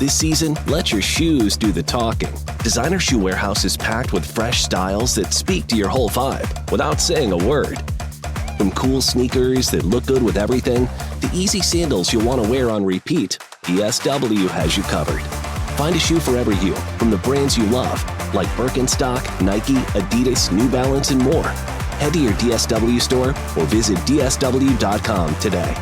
This season, let your shoes do the talking. Designer Shoe Warehouse is packed with fresh styles that speak to your whole vibe without saying a word. From cool sneakers that look good with everything to easy sandals you'll want to wear on repeat, DSW has you covered. Find a shoe for every you from the brands you love, like Birkenstock, Nike, Adidas, New Balance, and more. Head to your DSW store or visit dsw.com today.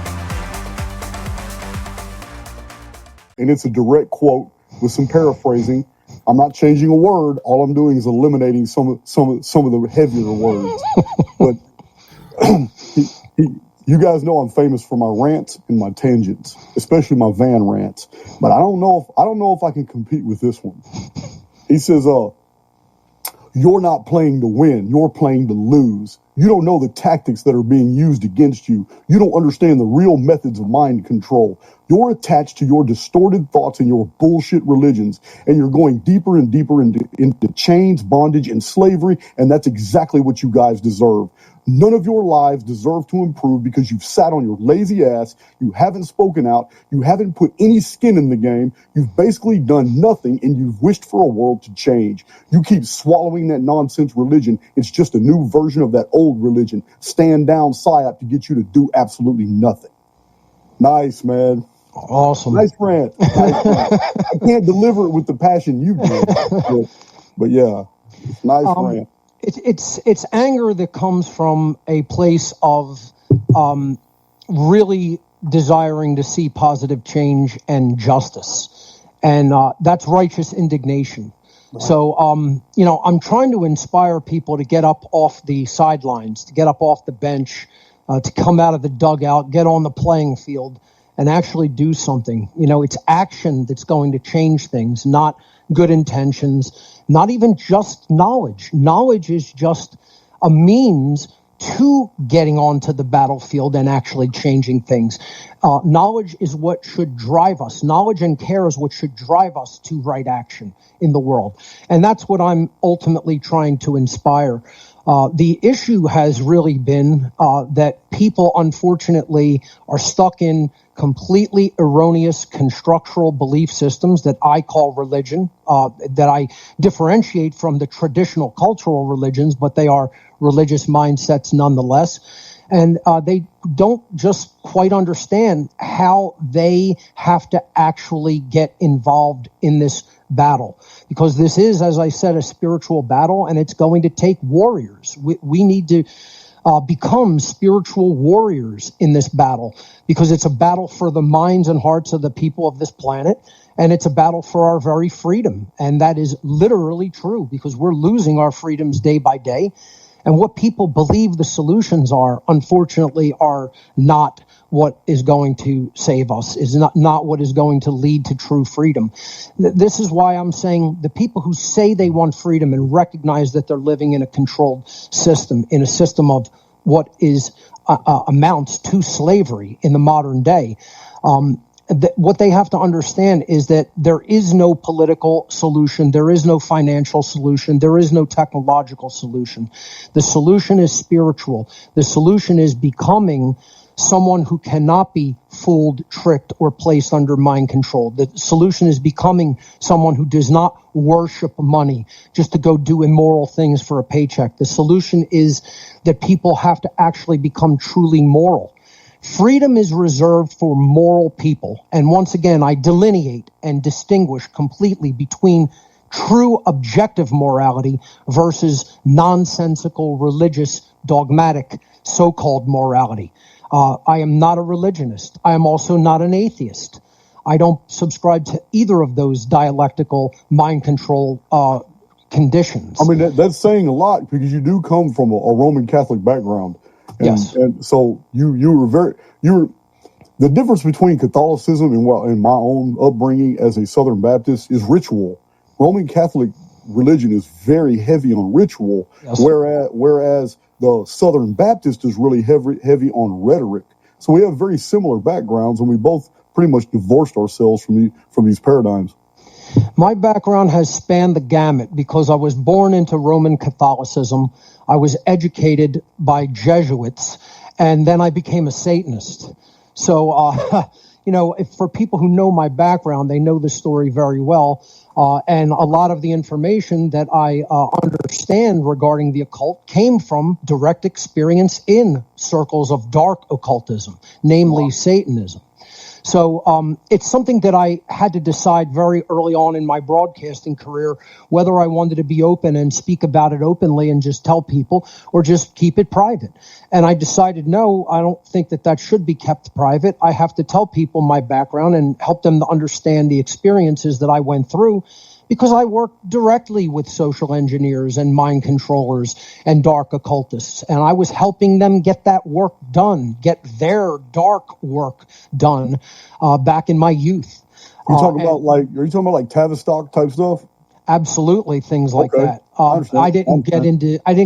And it's a direct quote with some paraphrasing. I'm not changing a word. All I'm doing is eliminating some of the heavier words. But you guys know I'm famous for my rants and my tangents, especially my van rants. But I don't know if I can compete with this one. He says, "You're not playing to win. You're playing to lose. You don't know the tactics that are being used against you. You don't understand the real methods of mind control. You're attached to your distorted thoughts and your bullshit religions, and you're going deeper and deeper into chains, bondage, and slavery, and that's exactly what you guys deserve. None of your lives deserve to improve because you've sat on your lazy ass, you haven't spoken out, you haven't put any skin in the game, you've basically done nothing, and you've wished for a world to change. You keep swallowing that nonsense religion. It's just a new version of that old religion. Stand down psyop to get you to do absolutely nothing." Nice, man. Awesome. Nice rant. I can't deliver it with the passion you did. But yeah, nice rant. It's anger that comes from a place of really desiring to see positive change and justice. And that's righteous indignation. Right. So, I'm trying to inspire people to get up off the sidelines, to get up off the bench, to come out of the dugout, get on the playing field, and actually do something. It's action that's going to change things, not good intentions, not even just knowledge. Knowledge is just a means to getting onto the battlefield and actually changing things. Knowledge is what should drive us. Knowledge and care is what should drive us to right action in the world. And that's what I'm ultimately trying to inspire. The issue has really been that people, unfortunately, are stuck in completely erroneous constructural belief systems that I call religion, that I differentiate from the traditional cultural religions, but they are religious mindsets nonetheless. And they don't just quite understand how they have to actually get involved in this battle. Because this is, as I said, a spiritual battle, and it's going to take warriors. We need to become spiritual warriors in this battle, because it's a battle for the minds and hearts of the people of this planet, and it's a battle for our very freedom. And that is literally true, because we're losing our freedoms day by day. And what people believe the solutions are, unfortunately, are not what is going to save us, is not what is going to lead to true freedom. This is why I'm saying the people who say they want freedom and recognize that they're living in a controlled system, in a system of what is amounts to slavery in the modern day, what they have to understand is that there is no political solution, there is no financial solution, there is no technological solution. The solution is spiritual. The solution is becoming someone who cannot be fooled, tricked, or placed under mind control. The solution is becoming someone who does not worship money just to go do immoral things for a paycheck. The solution is that people have to actually become truly moral. Freedom is reserved for moral people. And once again, I delineate and distinguish completely between true objective morality versus nonsensical, religious, dogmatic, so-called morality. I am not a religionist. I am also not an atheist. I don't subscribe to either of those dialectical mind control conditions. I mean, that's saying a lot, because you do come from a Roman Catholic background. And, yes. And so the difference between Catholicism and my own upbringing as a Southern Baptist is ritual. Roman Catholic religion is very heavy on ritual, yes, whereas the Southern Baptist is really heavy on rhetoric. So we have very similar backgrounds, and we both pretty much divorced ourselves from these paradigms. My background has spanned the gamut because I was born into Roman Catholicism. I was educated by Jesuits, and then I became a Satanist. So, if for people who know my background, they know the story very well. And a lot of the information that I understand regarding the occult came from direct experience in circles of dark occultism, namely Satanism. So it's something that I had to decide very early on in my broadcasting career, whether I wanted to be open and speak about it openly and just tell people, or just keep it private. And I decided, no, I don't think that should be kept private. I have to tell people my background and help them to understand the experiences that I went through, because I work directly with social engineers and mind controllers and dark occultists. And I was helping them get that work done, get their dark work done back in my youth. Are you talking about Tavistock type stuff? Absolutely, things like that. I didn't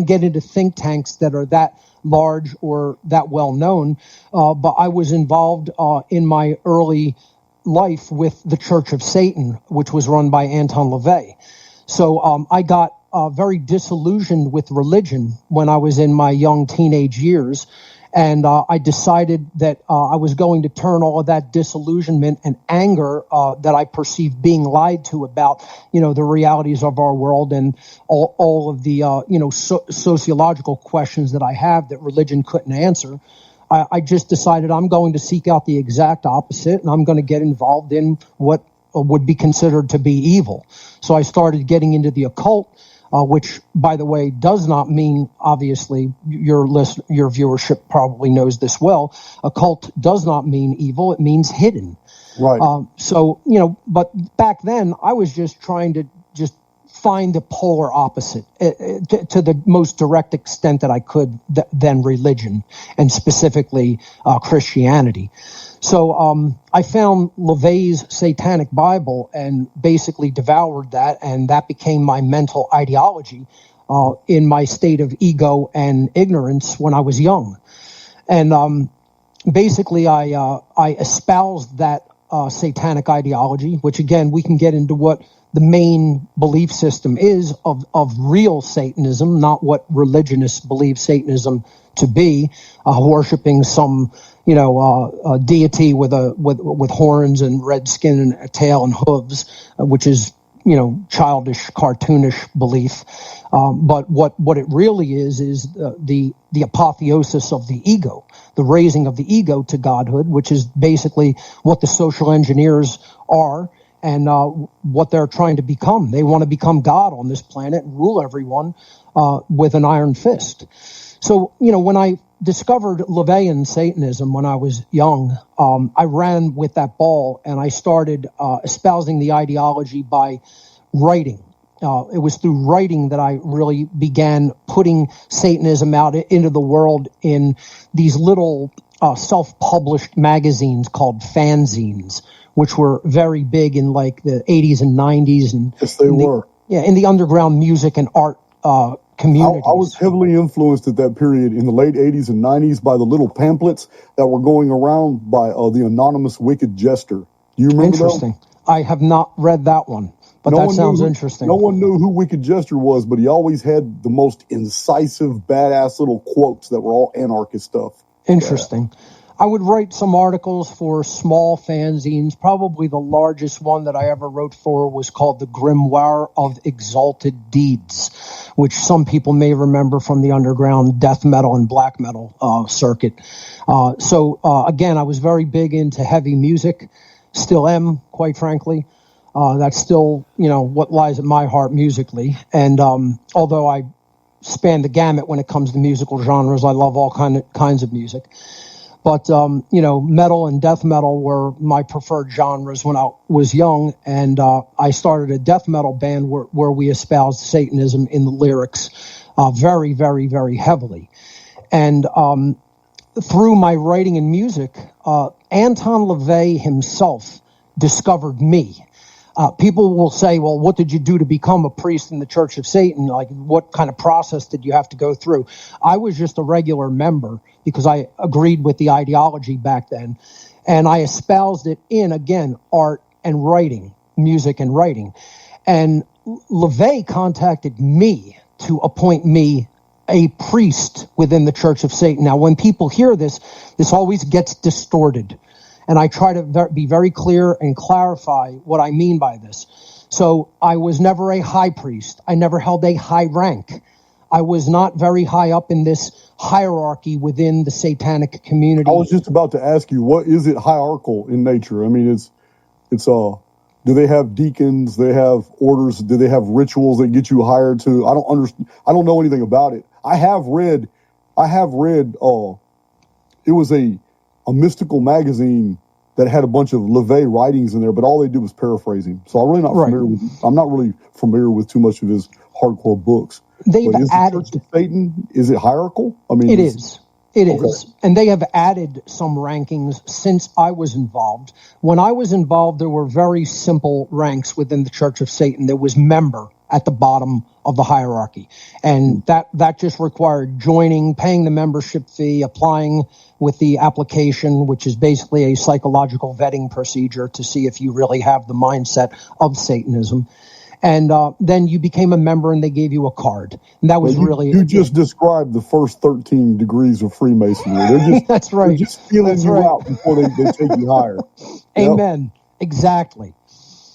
get into think tanks that are that large or that well known, but I was involved in my early life with the Church of Satan, which was run by Anton LaVey. So I got very disillusioned with religion when I was in my young teenage years, and I decided that I was going to turn all of that disillusionment and anger that I perceived being lied to about, the realities of our world and all of the sociological questions that I have that religion couldn't answer. I just decided I'm going to seek out the exact opposite, and I'm going to get involved in what would be considered to be evil. So I started getting into the occult, which, by the way, does not mean, obviously, your viewership probably knows this well. Occult does not mean evil. It means hidden. Right. But back then I was just trying to just find the polar opposite to the most direct extent that I could than religion, and specifically Christianity. So I found LaVey's Satanic Bible and basically devoured that, and that became my mental ideology in my state of ego and ignorance when I was young. And basically I espoused that satanic ideology, which again, we can get into what the main belief system is of real Satanism, not what religionists believe Satanism to be, worshiping some, deity with horns and red skin and a tail and hooves, which is, childish, cartoonish belief. But what it really is the apotheosis of the ego, the raising of the ego to godhood, which is basically what the social engineers are and what they're trying to become. They want to become God on this planet and rule everyone with an iron fist. So, when I discovered LaVeyan Satanism when I was young, I ran with that ball and I started espousing the ideology by writing. It was through writing that I really began putting Satanism out into the world in these little self-published magazines called fanzines, which were very big in like the 80s and 90s. And yes, they were. In the underground music and art communities. I was heavily influenced at that period in the late 80s and 90s by the little pamphlets that were going around by the anonymous Wicked Jester. Do you remember Interesting. Them? I have not read that one, but that sounds interesting. No one knew who Wicked Jester was, but he always had the most incisive, badass little quotes that were all anarchist stuff. Interesting. Yeah. I would write some articles for small fanzines. Probably the largest one that I ever wrote for was called The Grimoire of Exalted Deeds, which some people may remember from the underground death metal and black metal circuit. So again, I was very big into heavy music, still am, quite frankly. That's still, what lies at my heart musically. And although I span the gamut when it comes to musical genres, I love all kinds of music. But, metal and death metal were my preferred genres when I was young. And I started a death metal band where we espoused Satanism in the lyrics very, very, very heavily. And through my writing and music, Anton LaVey himself discovered me. People will say, well, what did you do to become a priest in the Church of Satan? Like, what kind of process did you have to go through? I was just a regular member because I agreed with the ideology back then. And I espoused it in, again, art and writing, music and writing. And LaVey contacted me to appoint me a priest within the Church of Satan. Now, when people hear this always gets distorted. And I try to be very clear and clarify what I mean by this. So I was never a high priest. I never held a high rank. I was not very high up in this hierarchy within the satanic community. I was just about to ask you, what is it hierarchical in nature? I mean, it's do they have deacons? They have orders? Do they have rituals that get you hired to? I don't understand. I don't know anything about it. I have read. It was a mystical magazine that had a bunch of LaVey writings in there, but all they did was paraphrasing. So I'm not really familiar with too much of his hardcore books. They've added the Church of Satan. Is it hierarchical? I mean, it is. It is. And they have added some rankings since I was involved. When I was involved, there were very simple ranks within the Church of Satan. There was member at the bottom of the hierarchy. And that just required joining, paying the membership fee, applying with the application, which is basically a psychological vetting procedure to see if you really have the mindset of Satanism. And then you became a member and they gave you a card. And that was You just described the first 13 degrees of Freemasonry. They're just, that's right. They're just feeling you out before they take you higher. Amen. Exactly.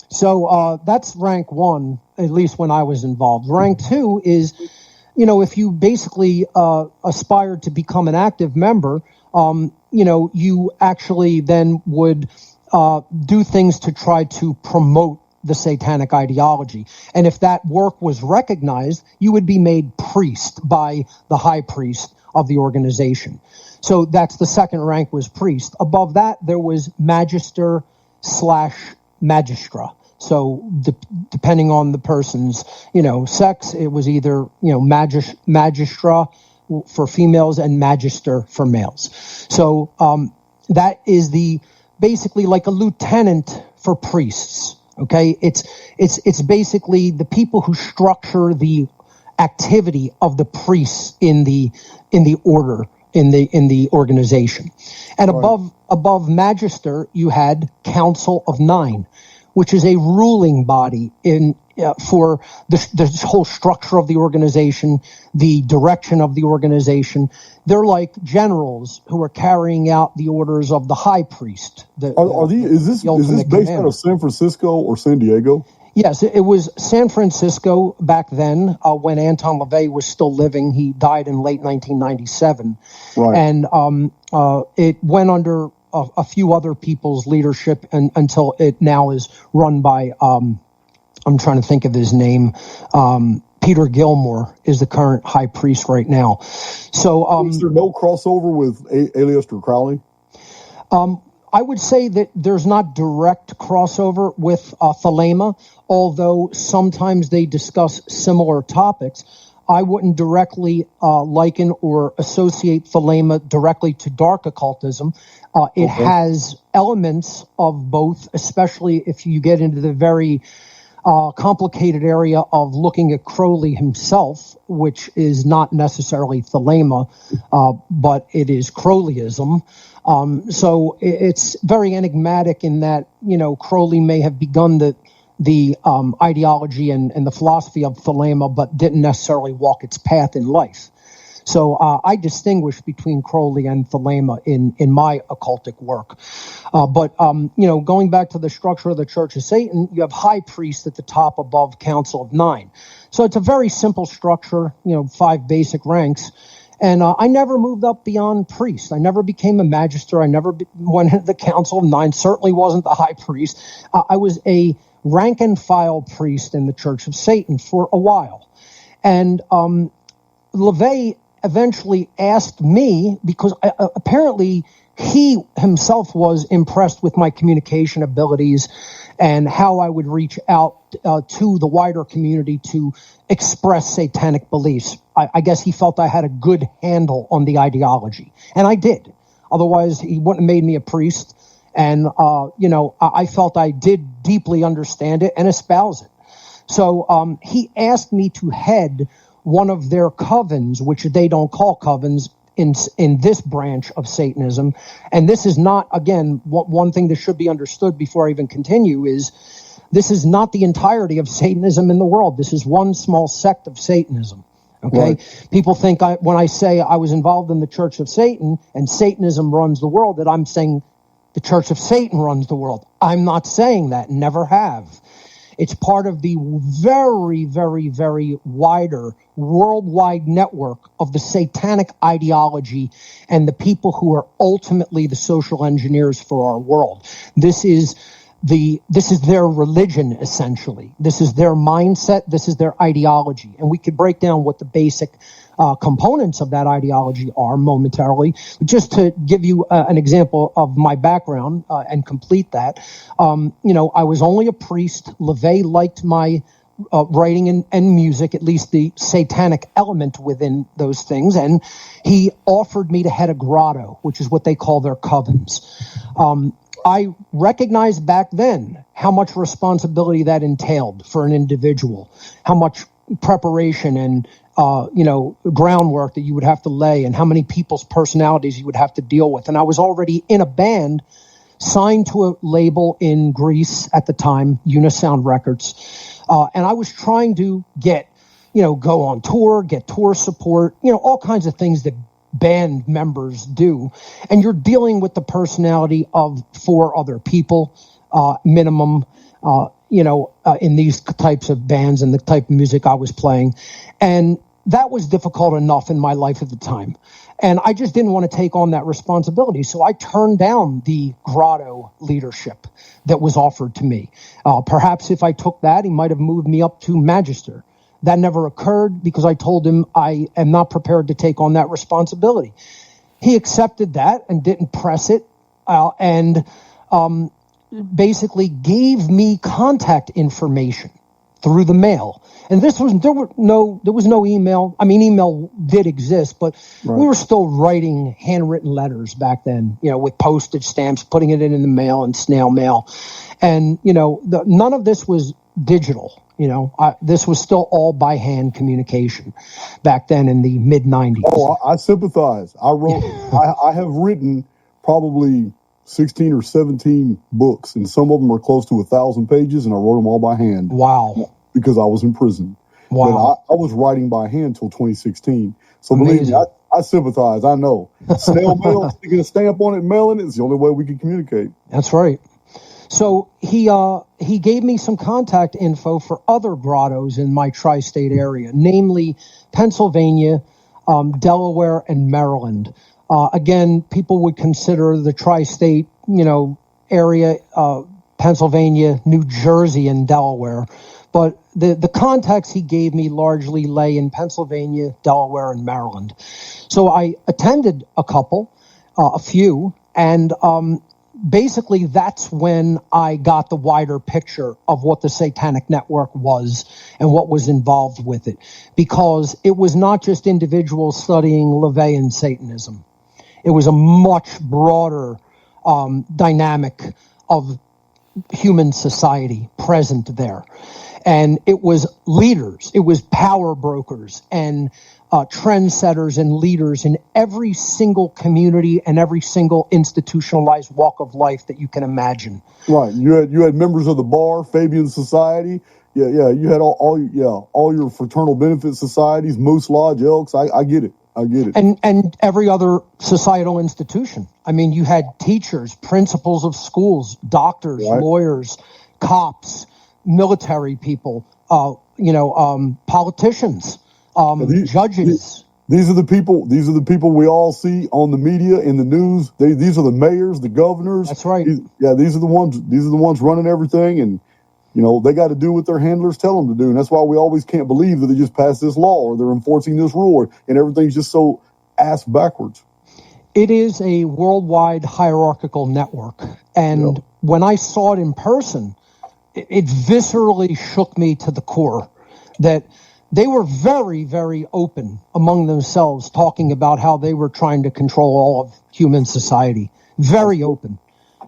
So that's rank 1, at least when I was involved. Rank 2 is, if you basically aspired to become an active member, you actually then would do things to try to promote the satanic ideology. And if that work was recognized, you would be made priest by the high priest of the organization. So that's the second rank, was priest. Above that, there was magister / magistra. So depending on the person's, sex, it was either, magistra for females and magister for males. So that is basically like a lieutenant for priests. Okay, it's basically the people who structure the activity of the priests in the order in the organization. And above magister, you had Council of Nine, which is a ruling body for the whole structure of the organization, the direction of the organization. They're like generals who are carrying out the orders of the high priest. Is this based out of San Francisco or San Diego? Yes, it was San Francisco back then when Anton LaVey was still living. He died in late 1997. Right. And it went under a few other people's leadership until it now is run by, I'm trying to think of his name, Peter Gilmore is the current high priest right now. So, is there no crossover with Aleister Crowley? I would say that there's not direct crossover with Thelema, although sometimes they discuss similar topics. I wouldn't directly liken or associate Thelema directly to dark occultism. It has elements of both, especially if you get into the very complicated area of looking at Crowley himself, which is not necessarily Thelema, but it is Crowleyism. So it's very enigmatic in that, Crowley may have begun the ideology and the philosophy of Thelema, but didn't necessarily walk its path in life. So I distinguish between Crowley and Thelema in my occultic work. But going back to the structure of the Church of Satan, you have high priest at the top above Council of Nine. So it's a very simple structure, 5 basic ranks. And I never moved up beyond priest. I never became a magister. I never went into the Council of Nine, certainly wasn't the high priest. I was a rank and file priest in the Church of Satan for a while. And LaVey eventually asked me, because apparently he himself was impressed with my communication abilities and how I would reach out to the wider community to express satanic beliefs. I guess he felt I had a good handle on the ideology, and I did. Otherwise, he wouldn't have made me a priest. And, I felt I did deeply understand it and espouse it. So he asked me to head one of their covens, which they don't call covens in this branch of Satanism. And this is not, again, one thing that should be understood before I even continue is this is not the entirety of Satanism in the world. This is one small sect of Satanism. Okay. Right. People think when I say I was involved in the Church of Satan and Satanism runs the world, that I'm saying the the Church of Satan runs the world. I'm not saying that, never have. It's part of the very, very, very wider worldwide network of the satanic ideology and the people who are ultimately the social engineers for our world. This is their religion, essentially. This is their mindset. This is their ideology. And we could break down what the basic components of that ideology are momentarily. Just to give you an example of my background and complete that, I was only a priest. LaVey liked my writing and music, at least the satanic element within those things, and he offered me to head a grotto, which is what they call their covens. I recognized back then how much responsibility that entailed for an individual, how much preparation and groundwork that you would have to lay, and how many people's personalities you would have to deal with. And I was already in a band signed to a label in Greece at the time, Unisound Records. And I was trying to go on tour, get tour support, all kinds of things that band members do. And you're dealing with the personality of 4 other people, minimum, in these types of bands and the type of music I was playing. And that was difficult enough in my life at the time. And I just didn't want to take on that responsibility. So I turned down the grotto leadership that was offered to me. Perhaps if I took that, he might have moved me up to magister. That never occurred because I told him I am not prepared to take on that responsibility. He accepted that and didn't press it, and basically gave me contact information through the mail. And there was no email. I mean, email did exist, but we were still writing handwritten letters back then, with postage stamps, putting it in the mail and snail mail. And, none of this was digital. This was still all by hand communication back then in the mid 90s. Oh, I sympathize. I have written probably 16 or 17 books, and some of them are close to 1,000 pages, and I wrote them all by hand. Wow. Because I was in prison. Wow. But I was writing by hand till 2016. So believe me, I sympathize. I know. Snail mail, sticking a stamp on it, mailing it is the only way we can communicate. That's right. So he gave me some contact info for other grottos in my tri-state area, namely Pennsylvania, Delaware, and Maryland. Again, people would consider the tri-state, area, Pennsylvania, New Jersey, and Delaware. But the contacts he gave me largely lay in Pennsylvania, Delaware, and Maryland. So I attended a few, and basically that's when I got the wider picture of what the Satanic Network was and what was involved with it. Because it was not just individuals studying LaVeyan Satanism. It was a much broader dynamic of human society present there. And it was leaders, it was power brokers and trendsetters and leaders in every single community and every single institutionalized walk of life that you can imagine. Right. You had members of the bar, Fabian Society. Yeah. You had all your fraternal benefit societies, Moose Lodge, Elks. I get it. And every other societal institution. I mean, you had teachers, principals of schools, doctors, lawyers, cops, military people, politicians, judges. These are the people we all see on the media, in the news. These are the mayors, the governors. That's right. These are the ones running everything, and they got to do what their handlers tell them to do. And that's why we always can't believe that they just passed this law or they're enforcing this rule, and everything's just so ass backwards. It is a worldwide hierarchical network, and when I saw it in person, it viscerally shook me to the core that they were very, very open among themselves, talking about how they were trying to control all of human society. Very open.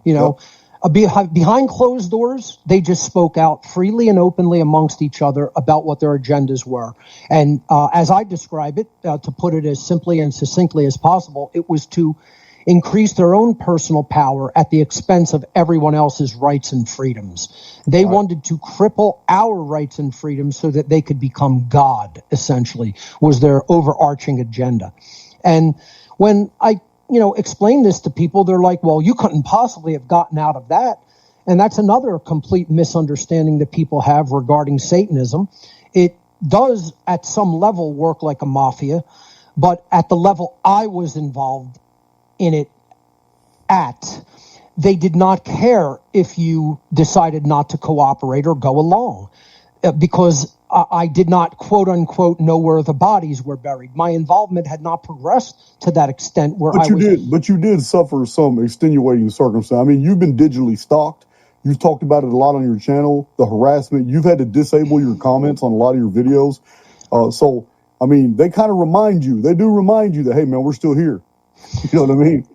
Behind closed doors, they just spoke out freely and openly amongst each other about what their agendas were. And as I describe it, to put it as simply and succinctly as possible, it was to increase their own personal power at the expense of everyone else's rights and freedoms. They wanted to cripple our rights and freedoms so that they could become God, essentially, was their overarching agenda. And when I explain this to people, they're like, well, you couldn't possibly have gotten out of that. And that's another complete misunderstanding that people have regarding Satanism. It does at some level work like a mafia, but at the level I was involved in it at, they did not care if you decided not to cooperate or go along, because I did not, quote unquote, know where the bodies were buried. My involvement had not progressed to that extent where But you did suffer some extenuating circumstance. I mean, you've been digitally stalked. You've talked about it a lot on your channel, the harassment. You've had to disable your comments on a lot of your videos. So, I mean, they kind of remind you. They do remind you that, hey, man, we're still here. You know what I mean?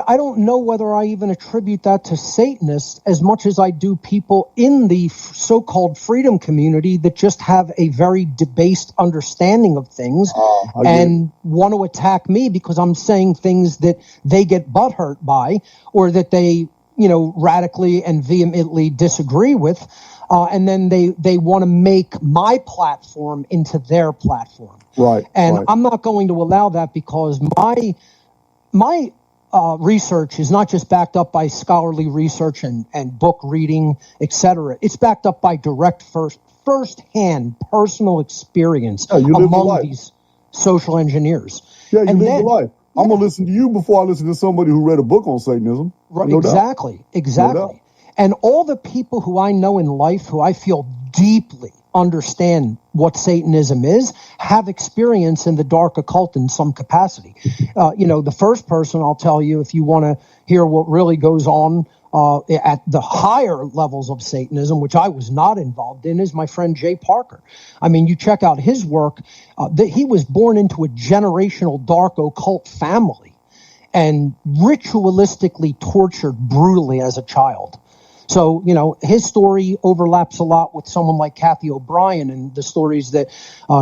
I don't know whether I even attribute that to Satanists as much as I do people in the so-called freedom community that just have a very debased understanding of things and want to attack me because I'm saying things that they get butthurt by or that they, radically and vehemently disagree with. And then they want to make my platform into their platform. Right. And I'm not going to allow that because my research is not just backed up by scholarly research and book reading, etc. It's backed up by direct first-hand personal experience among these social engineers. Yeah, you live the life. I'm going to listen to you before I listen to somebody who read a book on Satanism. Right, no exactly. No, and all the people who I know in life who I feel deeply understand what Satanism is have experience in the dark occult in some capacity. The first person I'll tell you, if you want to hear what really goes on at the higher levels of Satanism, which I was not involved in, is my friend Jay Parker. I mean, you check out his work, that he was born into a generational dark occult family and ritualistically tortured brutally as a child. So, his story overlaps a lot with someone like Kathy O'Brien and the stories that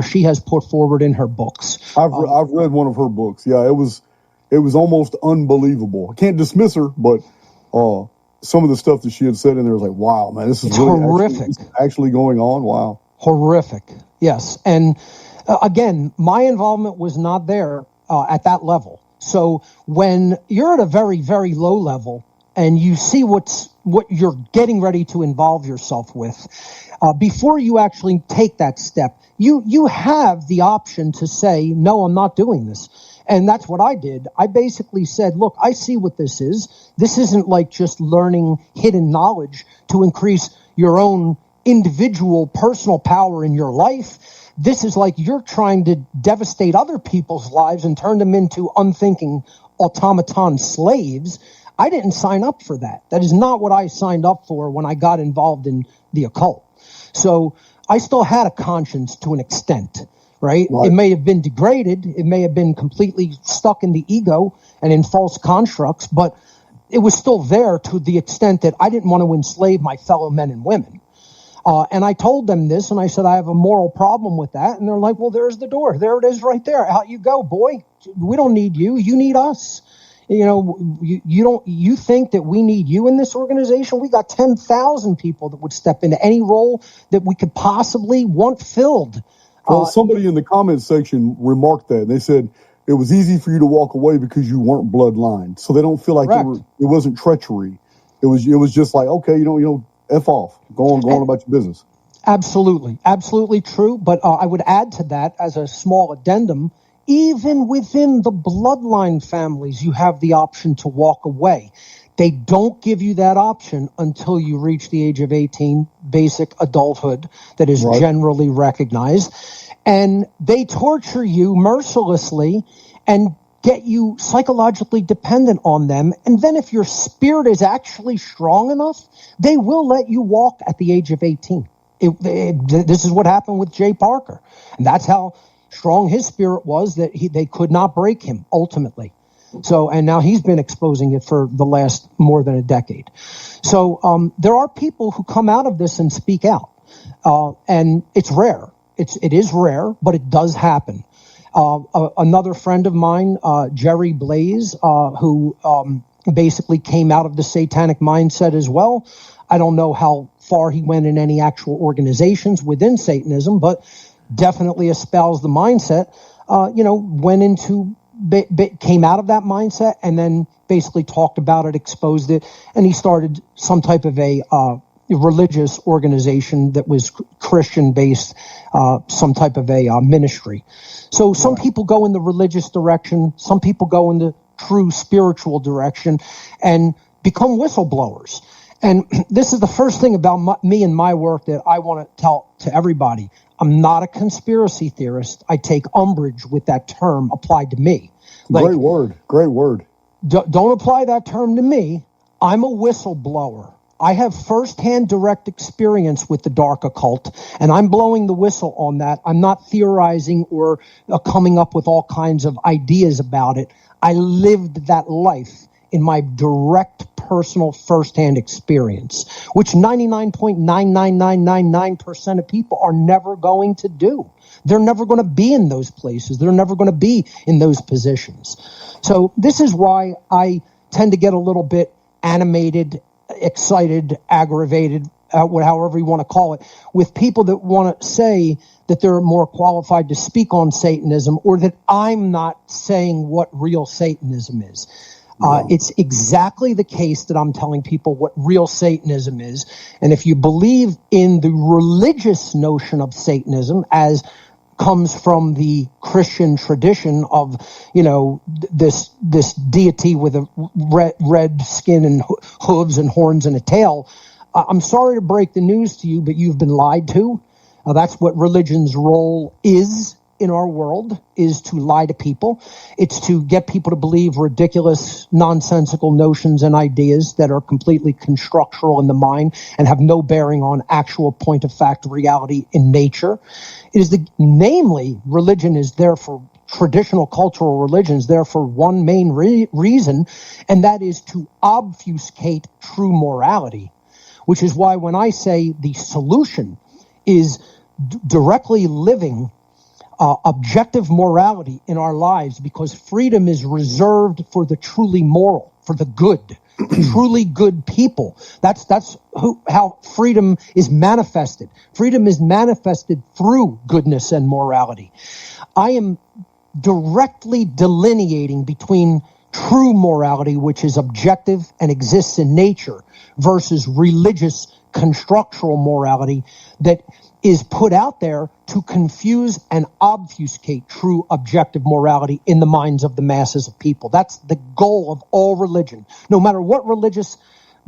she has put forward in her books. I've read one of her books. Yeah, it was almost unbelievable. I can't dismiss her, but some of the stuff that she had said in there was like, wow, man, this is really horrific. Actually going on. Wow. Horrific. Yes. And again, my involvement was not there at that level. So when you're at a very, very low level and you see what you're getting ready to involve yourself with, before you actually take that step, you have the option to say, no, I'm not doing this. And that's what I did. I basically said, look, I see what this is. This isn't like just learning hidden knowledge to increase your own individual personal power in your life. This is like you're trying to devastate other people's lives and turn them into unthinking automaton slaves. I didn't sign up for that. That is not what I signed up for when I got involved in the occult. So I still had a conscience to an extent. Right? It may have been degraded. It may have been completely stuck in the ego and in false constructs, but it was still there to the extent that I didn't want to enslave my fellow men and women. And I told them this, and I said, I have a moral problem with that. And they're like, well, there's the door. There it is right there. Out you go, boy. We don't need you. You need us. You think that we need you in this organization? We got 10,000 people that would step into any role that we could possibly want filled. Well, somebody in the comments section remarked that. They said it was easy for you to walk away because you weren't bloodlined. So they don't feel like it wasn't treachery. It was just like, okay, F off. Go on about your business. Absolutely. Absolutely true. But I would add to that as a small addendum, even within the bloodline families, you have the option to walk away. They don't give you that option until you reach the age of 18, basic adulthood that is generally recognized. And they torture you mercilessly and get you psychologically dependent on them. And then if your spirit is actually strong enough, they will let you walk at the age of 18. This is what happened with Jay Parker. And that's how strong his spirit was, that they could not break him ultimately. So, and now he's been exposing it for the last more than a decade. So, there are people who come out of this and speak out. And it's rare. It is rare, but it does happen. Another friend of mine, Jerry Blaze, who basically came out of the satanic mindset as well. I don't know how far he went in any actual organizations within Satanism, but definitely espoused the mindset, went into came out of that mindset and then basically talked about it, exposed it, and he started some type of a religious organization that was Christian-based, some type of a ministry. So some people go in the religious direction, some people go in the true spiritual direction and become whistleblowers. And this is the first thing about me and my work that I want to tell to everybody. I'm not a conspiracy theorist. I take umbrage with that term applied to me. Great word. Don't apply that term to me. I'm a whistleblower. I have firsthand direct experience with the dark occult, and I'm blowing the whistle on that. I'm not theorizing or coming up with all kinds of ideas about it. I lived that life in my direct personal firsthand experience, which 99.99999% of people are never going to do. They're never going to be in those places. They're never going to be in those positions. So this is why I tend to get a little bit animated, excited, aggravated, however you want to call it, with people that want to say that they're more qualified to speak on Satanism or that I'm not saying what real Satanism is. It's exactly the case that I'm telling people what real Satanism is. And if you believe in the religious notion of Satanism as comes from the Christian tradition of, this deity with a red skin and hooves and horns and a tail, I'm sorry to break the news to you, but you've been lied to. That's what religion's role is in our world, is to lie to people. It's to get people to believe ridiculous, nonsensical notions and ideas that are completely constructural in the mind and have no bearing on actual point of fact reality in nature. It is namely, religion is there for traditional cultural religions, there for one main reason, and that is to obfuscate true morality, which is why when I say the solution is directly living objective morality in our lives, because freedom is reserved for the truly moral, for the good, the truly good people. That's how freedom is manifested. Freedom is manifested through goodness and morality. I am directly delineating between true morality, which is objective and exists in nature, versus religious constructural morality that is put out there to confuse and obfuscate true objective morality in the minds of the masses of people. That's the goal of all religion. No matter what religious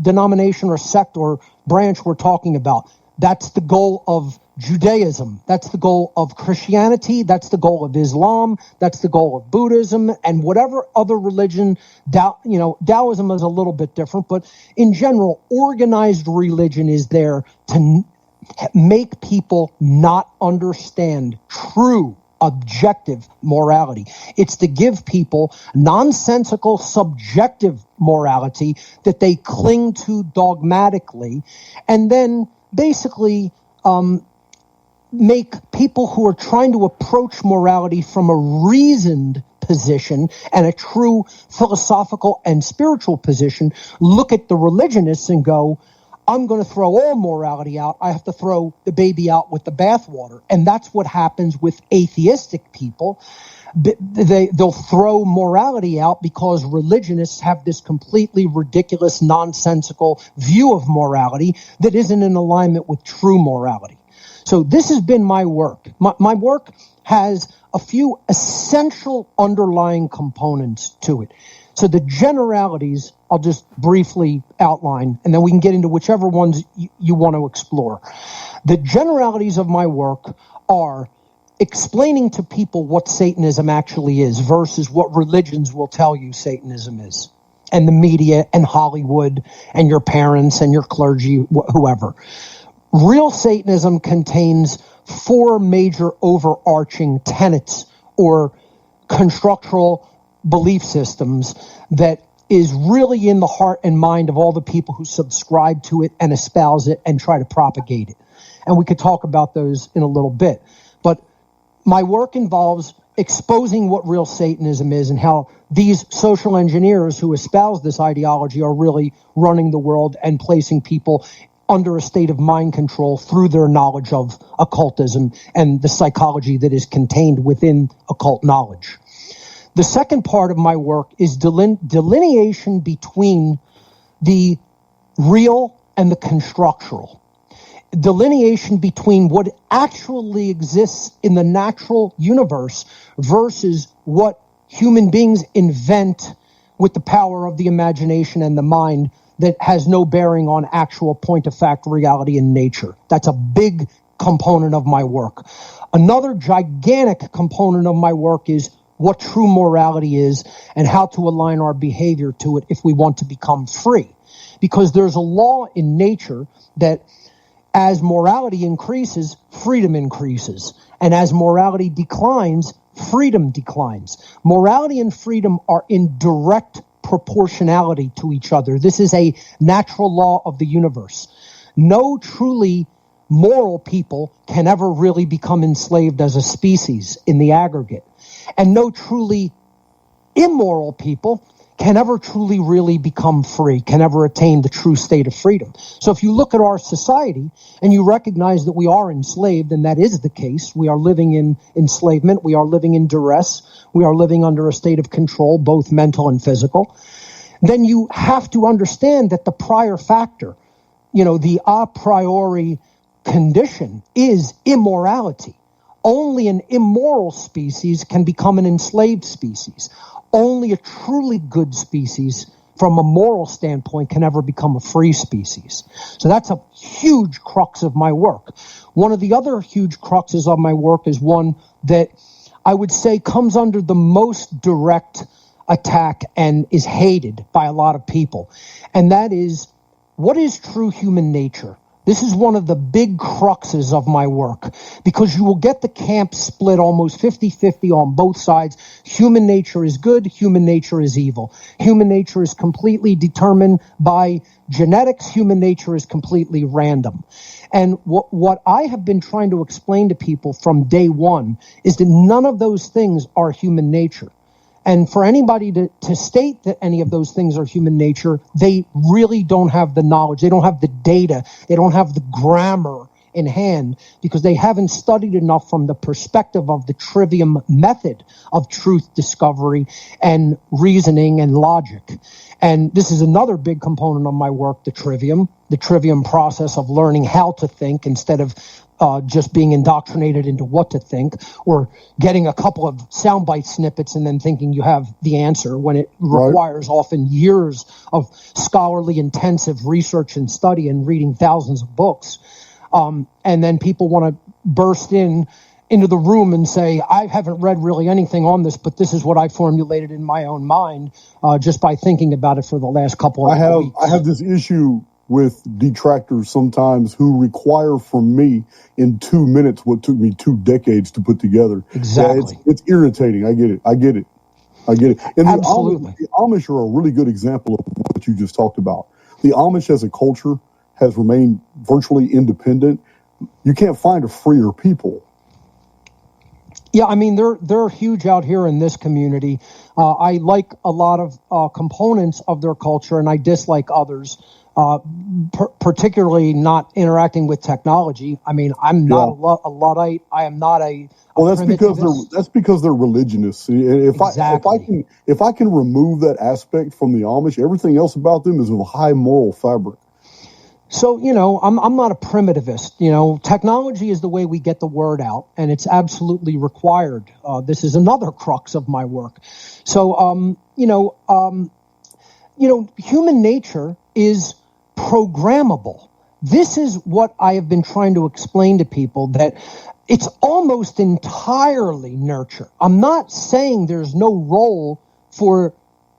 denomination or sect or branch we're talking about, that's the goal of Judaism. That's the goal of Christianity. That's the goal of Islam. That's the goal of Buddhism and whatever other religion. Taoism is a little bit different, but in general, organized religion is there to make people not understand true objective morality. It's to give people nonsensical subjective morality that they cling to dogmatically, and then basically make people who are trying to approach morality from a reasoned position and a true philosophical and spiritual position look at the religionists and go, I'm going to throw all morality out. I have to throw the baby out with the bathwater. And that's what happens with atheistic people. They'll throw morality out because religionists have this completely ridiculous, nonsensical view of morality that isn't in alignment with true morality. So this has been my work. My work has a few essential underlying components to it. So the generalities, I'll just briefly outline, and then we can get into whichever ones you want to explore. The generalities of my work are explaining to people what Satanism actually is versus what religions will tell you Satanism is, and the media and Hollywood and your parents and your clergy, whoever. Real Satanism contains four major overarching tenets or constructural belief systems that is really in the heart and mind of all the people who subscribe to it and espouse it and try to propagate it. And we could talk about those in a little bit. But my work involves exposing what real Satanism is and how these social engineers who espouse this ideology are really running the world and placing people under a state of mind control through their knowledge of occultism and the psychology that is contained within occult knowledge. The second part of my work is delineation between the real and the constructural. Delineation between what actually exists in the natural universe versus what human beings invent with the power of the imagination and the mind that has no bearing on actual point-of-fact reality in nature. That's a big component of my work. Another gigantic component of my work is what true morality is and how to align our behavior to it if we want to become free. Because there's a law in nature that as morality increases, freedom increases. And as morality declines, freedom declines. Morality and freedom are in direct proportionality to each other. This is a natural law of the universe. No truly moral people can ever really become enslaved as a species in the aggregate. And no truly immoral people can ever truly really become free, can ever attain the true state of freedom. So if you look at our society and you recognize that we are enslaved, and that is the case, we are living in enslavement, we are living in duress, we are living under a state of control, both mental and physical, then you have to understand that the prior factor, the a priori condition is immorality. Only an immoral species can become an enslaved species. Only a truly good species, from a moral standpoint, can ever become a free species. So that's a huge crux of my work. One of the other huge cruxes of my work is one that I would say comes under the most direct attack and is hated by a lot of people. And that is, what is true human nature? This is one of the big cruxes of my work, because you will get the camp split almost 50-50 on both sides. Human nature is good, human nature is evil. Human nature is completely determined by genetics, human nature is completely random. And what I have been trying to explain to people from day one is that none of those things are human nature. And for anybody to state that any of those things are human nature, they really don't have the knowledge. They don't have the data. They don't have the grammar in hand, because they haven't studied enough from the perspective of the trivium method of truth discovery and reasoning and logic. And this is another big component of my work, the trivium process of learning how to think instead of just being indoctrinated into what to think, or getting a couple of soundbite snippets and then thinking you have the answer, when it requires often years of scholarly intensive research and study and reading thousands of books. And then people want to burst into the room and say, I haven't read really anything on this, but this is what I formulated in my own mind just by thinking about it for the last couple of weeks. I have this issue with detractors sometimes who require from me in 2 minutes what took me 2 decades to put together. Exactly. Yeah, it's irritating. I get it. And absolutely. The Amish are a really good example of what you just talked about. The Amish as a culture has remained virtually independent. You can't find a freer people. Yeah, I mean, they're huge out here in this community. I like a lot of components of their culture, and I dislike others. Particularly not interacting with technology. I mean, I'm not a Luddite. I am not a that's because they're religionists. If I can remove that aspect from the Amish, everything else about them is of high moral fabric. So, I'm not a primitivist. Technology is the way we get the word out, and it's absolutely required. This is another crux of my work. So, human nature is programmable. This is what I have been trying to explain to people, that it's almost entirely nurture. I'm not saying there's no role for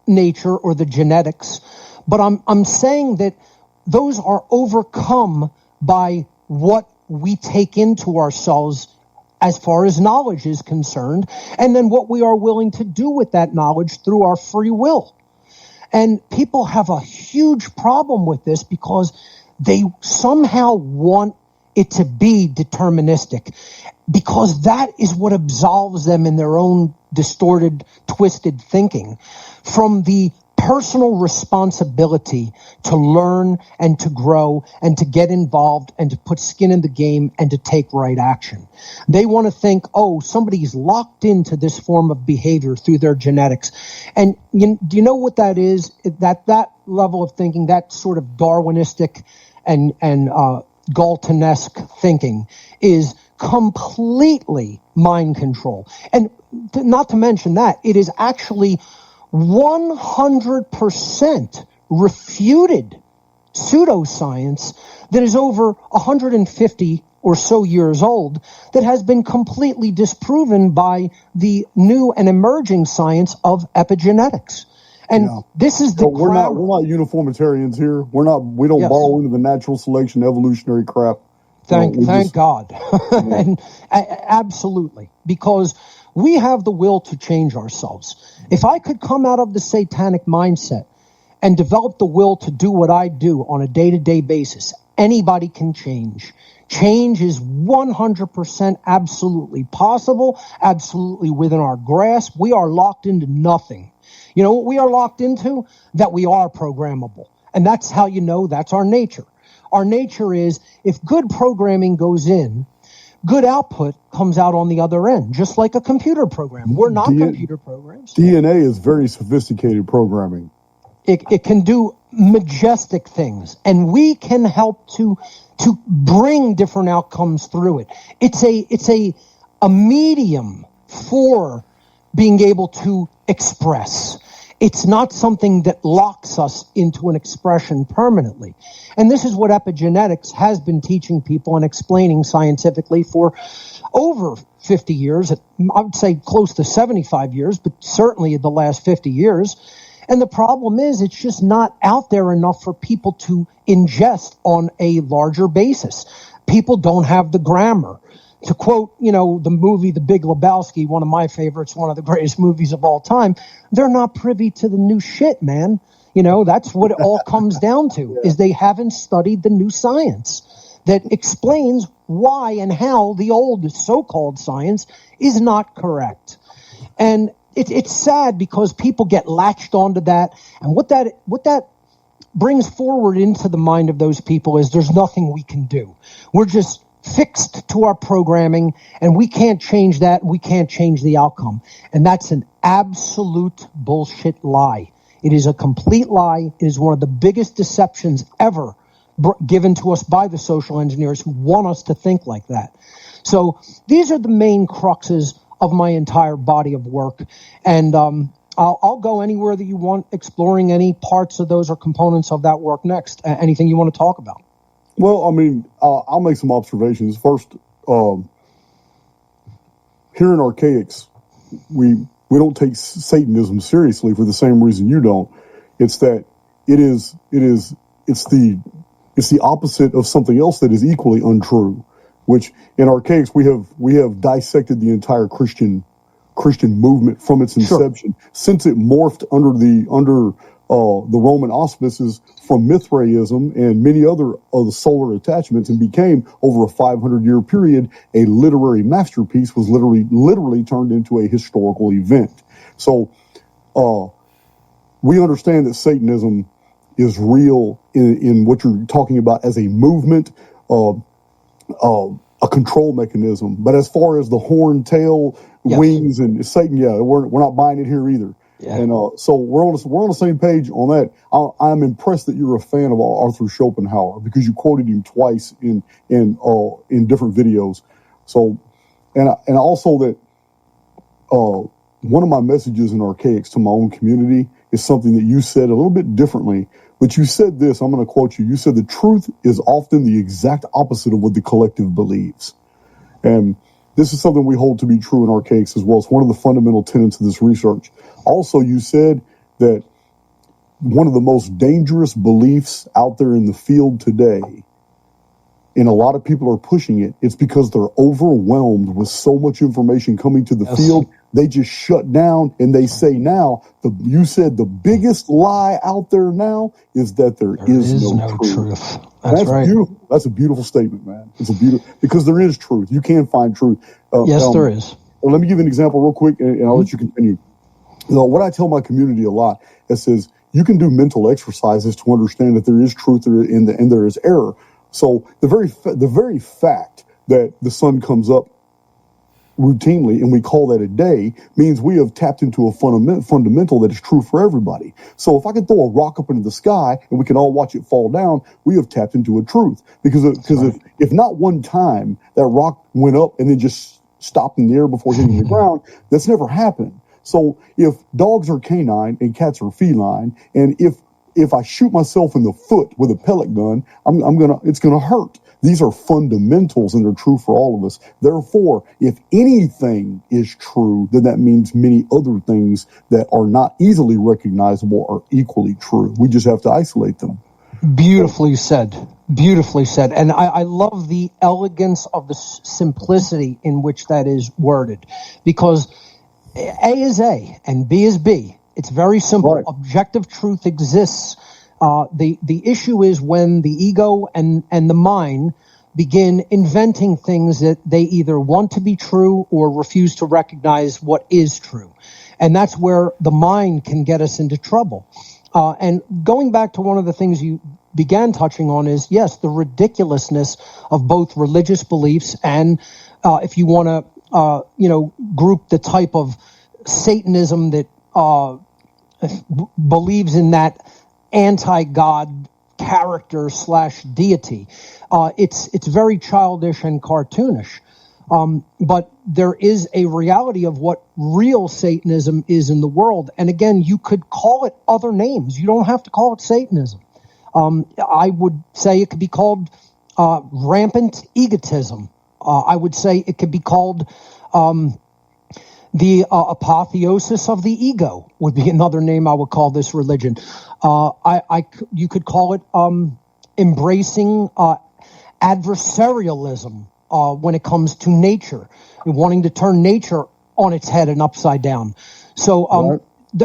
nature or the genetics, but I'm saying that those are overcome by what we take into ourselves as far as knowledge is concerned, and then what we are willing to do with that knowledge through our free will. And people have a huge problem with this because they somehow want it to be deterministic, because that is what absolves them in their own distorted, twisted thinking from the personal responsibility to learn and to grow and to get involved and to put skin in the game and to take right action. They want to think, oh, somebody's locked into this form of behavior through their genetics. And do you know what that is? That level of thinking, that sort of Darwinistic and Galton-esque thinking is completely mind control. And not to mention that, it is actually 100% refuted pseudoscience that is over 150 or so years old that has been completely disproven by the new and emerging science of epigenetics. And this is the we're not uniformitarians here. We don't borrow into the natural selection evolutionary crap. Thank God. And absolutely, because we have the will to change ourselves. If I could come out of the satanic mindset and develop the will to do what I do on a day-to-day basis, anybody can change. Change is 100% absolutely possible, absolutely within our grasp. We are locked into nothing. You know what we are locked into? That we are programmable. And that's how you know that's our nature. Our nature is, if good programming goes in, good output comes out on the other end, just like a computer program. We're not computer programs. DNA is very sophisticated programming. It can do majestic things, and we can help to bring different outcomes through it. It's a medium for being able to express. It's not something that locks us into an expression permanently. And this is what epigenetics has been teaching people and explaining scientifically for over 50 years. I would say close to 75 years, but certainly the last 50 years. And the problem is it's just not out there enough for people to ingest on a larger basis. People don't have the grammar. To quote, the movie The Big Lebowski, one of my favorites, one of the greatest movies of all time, they're not privy to the new shit, man. That's what it all comes down to, is they haven't studied the new science that explains why and how the old so-called science is not correct. And it's sad because people get latched onto that. And what that brings forward into the mind of those people is there's nothing we can do. We're just fixed to our programming, and we can't change that. We can't change the outcome. And that's an absolute bullshit lie. It is a complete lie. It is one of the biggest deceptions ever given to us by the social engineers who want us to think like that. So these are the main cruxes of my entire body of work. And I'll go anywhere that you want, exploring any parts of those or components of that work next. Anything you want to talk about? Well, I'll make some observations. First, here in Archaics, we don't take Satanism seriously for the same reason you don't. It's that it's the opposite of something else that is equally untrue, which in Archaics we have dissected the entire Christian movement from its inception, since it morphed under the Roman auspices from Mithraism and many other of the solar attachments, and became, over a 500-year period, a literary masterpiece, was literally turned into a historical event. So we understand that Satanism is real in what you're talking about as a movement, a control mechanism. But as far as the horn, tail, wings, and Satan, we're not buying it here either. Yeah. And so we're on the same page on that. I'm impressed that you're a fan of Arthur Schopenhauer, because you quoted him twice in different videos. So, and also that one of my messages in Archaics to my own community is something that you said a little bit differently. But you said this. I'm going to quote you. You said the truth is often the exact opposite of what the collective believes, and this is something we hold to be true in Archaics as well. It's one of the fundamental tenets of this research. Also, you said that one of the most dangerous beliefs out there in the field today, and a lot of people are pushing it, it's because they're overwhelmed with so much information coming to the field. They just shut down, and they say now, you said the biggest lie out there now is that there is no truth. That's right. Beautiful. That's a beautiful statement, man. It's a beautiful, because there is truth. You can find truth. Yes, there is. Let me give you an example real quick, and I'll let you continue. What I tell my community a lot, it says, you can do mental exercises to understand that there is truth and there is error. So the very fact that the sun comes up routinely and we call that a day means we have tapped into a fundamental that is true for everybody. So if I can throw a rock up into the sky and we can all watch it fall down, we have tapped into a truth. Because if not one time that rock went up and then just stopped in the air before hitting the ground, that's never happened. So if dogs are canine and cats are feline, and if I shoot myself in the foot with a pellet gun, it's gonna hurt. These are fundamentals and they're true for all of us. Therefore, if anything is true, then that means many other things that are not easily recognizable are equally true. We just have to isolate them. Beautifully said. Beautifully said. And I love the elegance of the simplicity in which that is worded, because A is A and B is B. It's very simple. Right. Objective truth exists. The issue is when the ego and the mind begin inventing things that they either want to be true or refuse to recognize what is true. And that's where the mind can get us into trouble. And going back to one of the things you began touching on is, yes, the ridiculousness of both religious beliefs and if you want to, group the type of Satanism that believes in that anti-God character / deity. It's very childish and cartoonish. But there is a reality of what real Satanism is in the world. And again, you could call it other names. You don't have to call it Satanism. I would say it could be called rampant egotism. I would say it could be called the apotheosis of the ego would be another name I would call this religion. You could call it embracing adversarialism when it comes to nature, wanting to turn nature on its head and upside down. So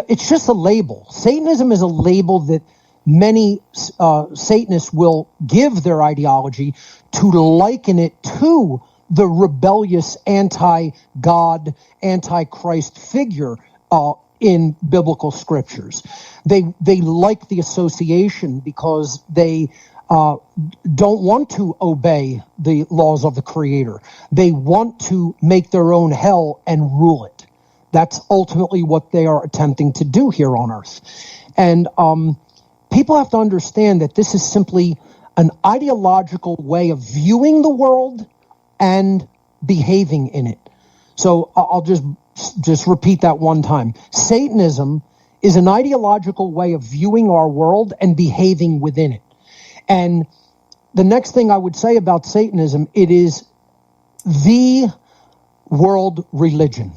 it's just a label. Satanism is a label that many Satanists will give their ideology to liken it to the rebellious anti-God, anti-Christ figure in biblical scriptures. They like the association because they don't want to obey the laws of the Creator. They want to make their own hell and rule it. That's ultimately what they are attempting to do here on earth. And people have to understand that this is simply an ideological way of viewing the world and behaving in it. So I'll just repeat that one time. Satanism is an ideological way of viewing our world and behaving within it. And the next thing I would say about Satanism, it is the world religion.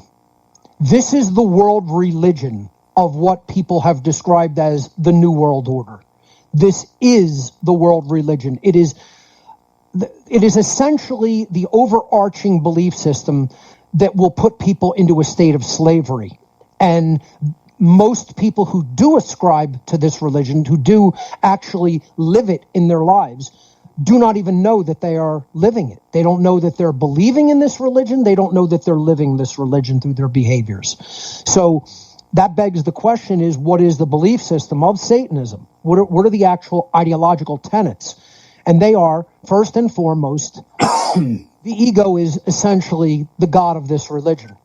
This is the world religion of what people have described as the New World Order. This is the world religion. It is essentially the overarching belief system that will put people into a state of slavery. And most people who do ascribe to this religion, who do actually live it in their lives, do not even know that they are living it. They don't know that they're believing in this religion. They don't know that they're living this religion through their behaviors. So that begs the question is, what is the belief system of Satanism? What are the actual ideological tenets? And they are, first and foremost, the ego is essentially the god of this religion.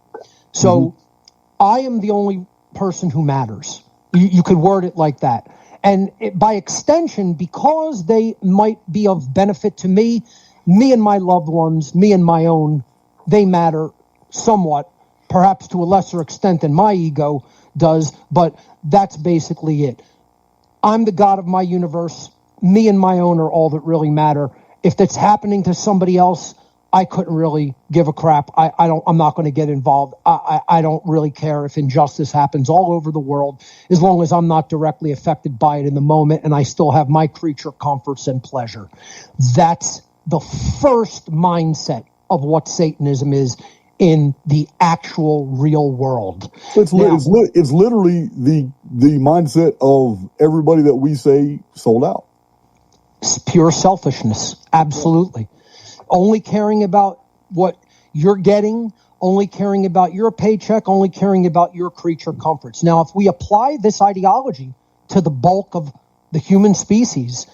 So I am the only person who matters. You could word it like that. And by extension, because they might be of benefit to me and my loved ones, me and my own, they matter somewhat, perhaps to a lesser extent than my ego does, but that's basically it. I'm the god of my universe. Me and my own are all that really matter. If that's happening to somebody else, I couldn't really give a crap. I'm not going to get involved. I don't really care if injustice happens all over the world, as long as I'm not directly affected by it in the moment and I still have my creature comforts and pleasure. That's the first mindset of what Satanism is in the actual real world. It's literally the mindset of everybody that we say sold out. It's pure selfishness. Absolutely. Only caring about what you're getting, only caring about your paycheck, only caring about your creature comforts. Now, if we apply this ideology to the bulk of the human species,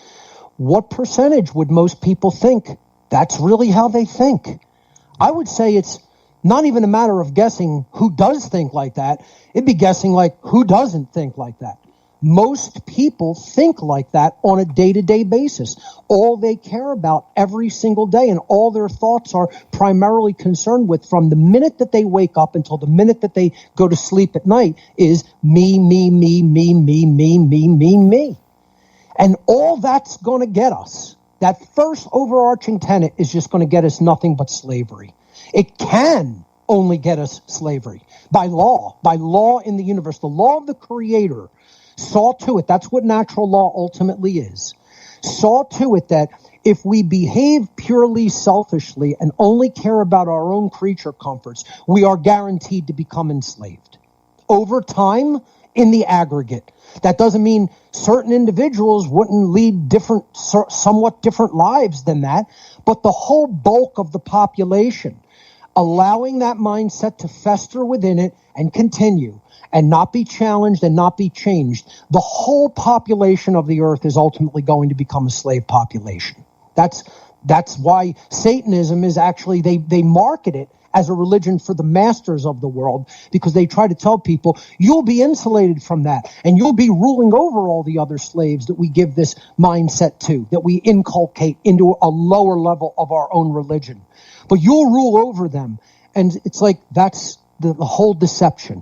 what percentage would most people think that's really how they think? I would say it's not even a matter of guessing who does think like that. It'd be guessing like who doesn't think like that. Most people think like that on a day-to-day basis. All they care about every single day and all their thoughts are primarily concerned with from the minute that they wake up until the minute that they go to sleep at night is me, me, me, me, me, me, me, me, me. And all that's going to get us, that first overarching tenet is just going to get us nothing but slavery. It can only get us slavery by law in the universe. The law of the Creator saw to it, that's what natural law ultimately is, saw to it that if we behave purely selfishly and only care about our own creature comforts, we are guaranteed to become enslaved. Over time, in the aggregate. That doesn't mean certain individuals wouldn't lead somewhat different lives than that, but the whole bulk of the population, allowing that mindset to fester within it and continue and not be challenged and not be changed, the whole population of the earth is ultimately going to become a slave population. That's why Satanism is actually, they market it as a religion for the masters of the world, because they try to tell people you'll be insulated from that and you'll be ruling over all the other slaves that we give this mindset to, that we inculcate into a lower level of our own religion. But you'll rule over them. And it's like that's the whole deception.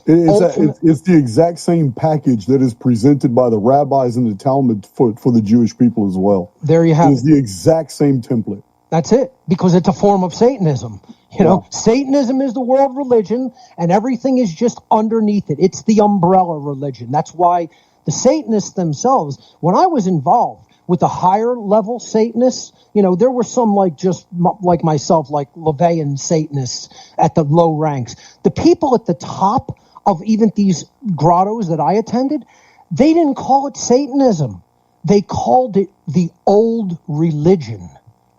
It's the exact same package that is presented by the rabbis in the Talmud for the Jewish people as well. There you have it. It's the exact same template. That's it, because it's a form of Satanism. You know, Satanism is the world religion, and everything is just underneath it. It's the umbrella religion. That's why the Satanists themselves, when I was involved with the higher level Satanists, you know, there were some like myself, like LaVeyan Satanists at the low ranks. The people at the top of even these grottos that I attended, they didn't call it Satanism. They called it the old religion.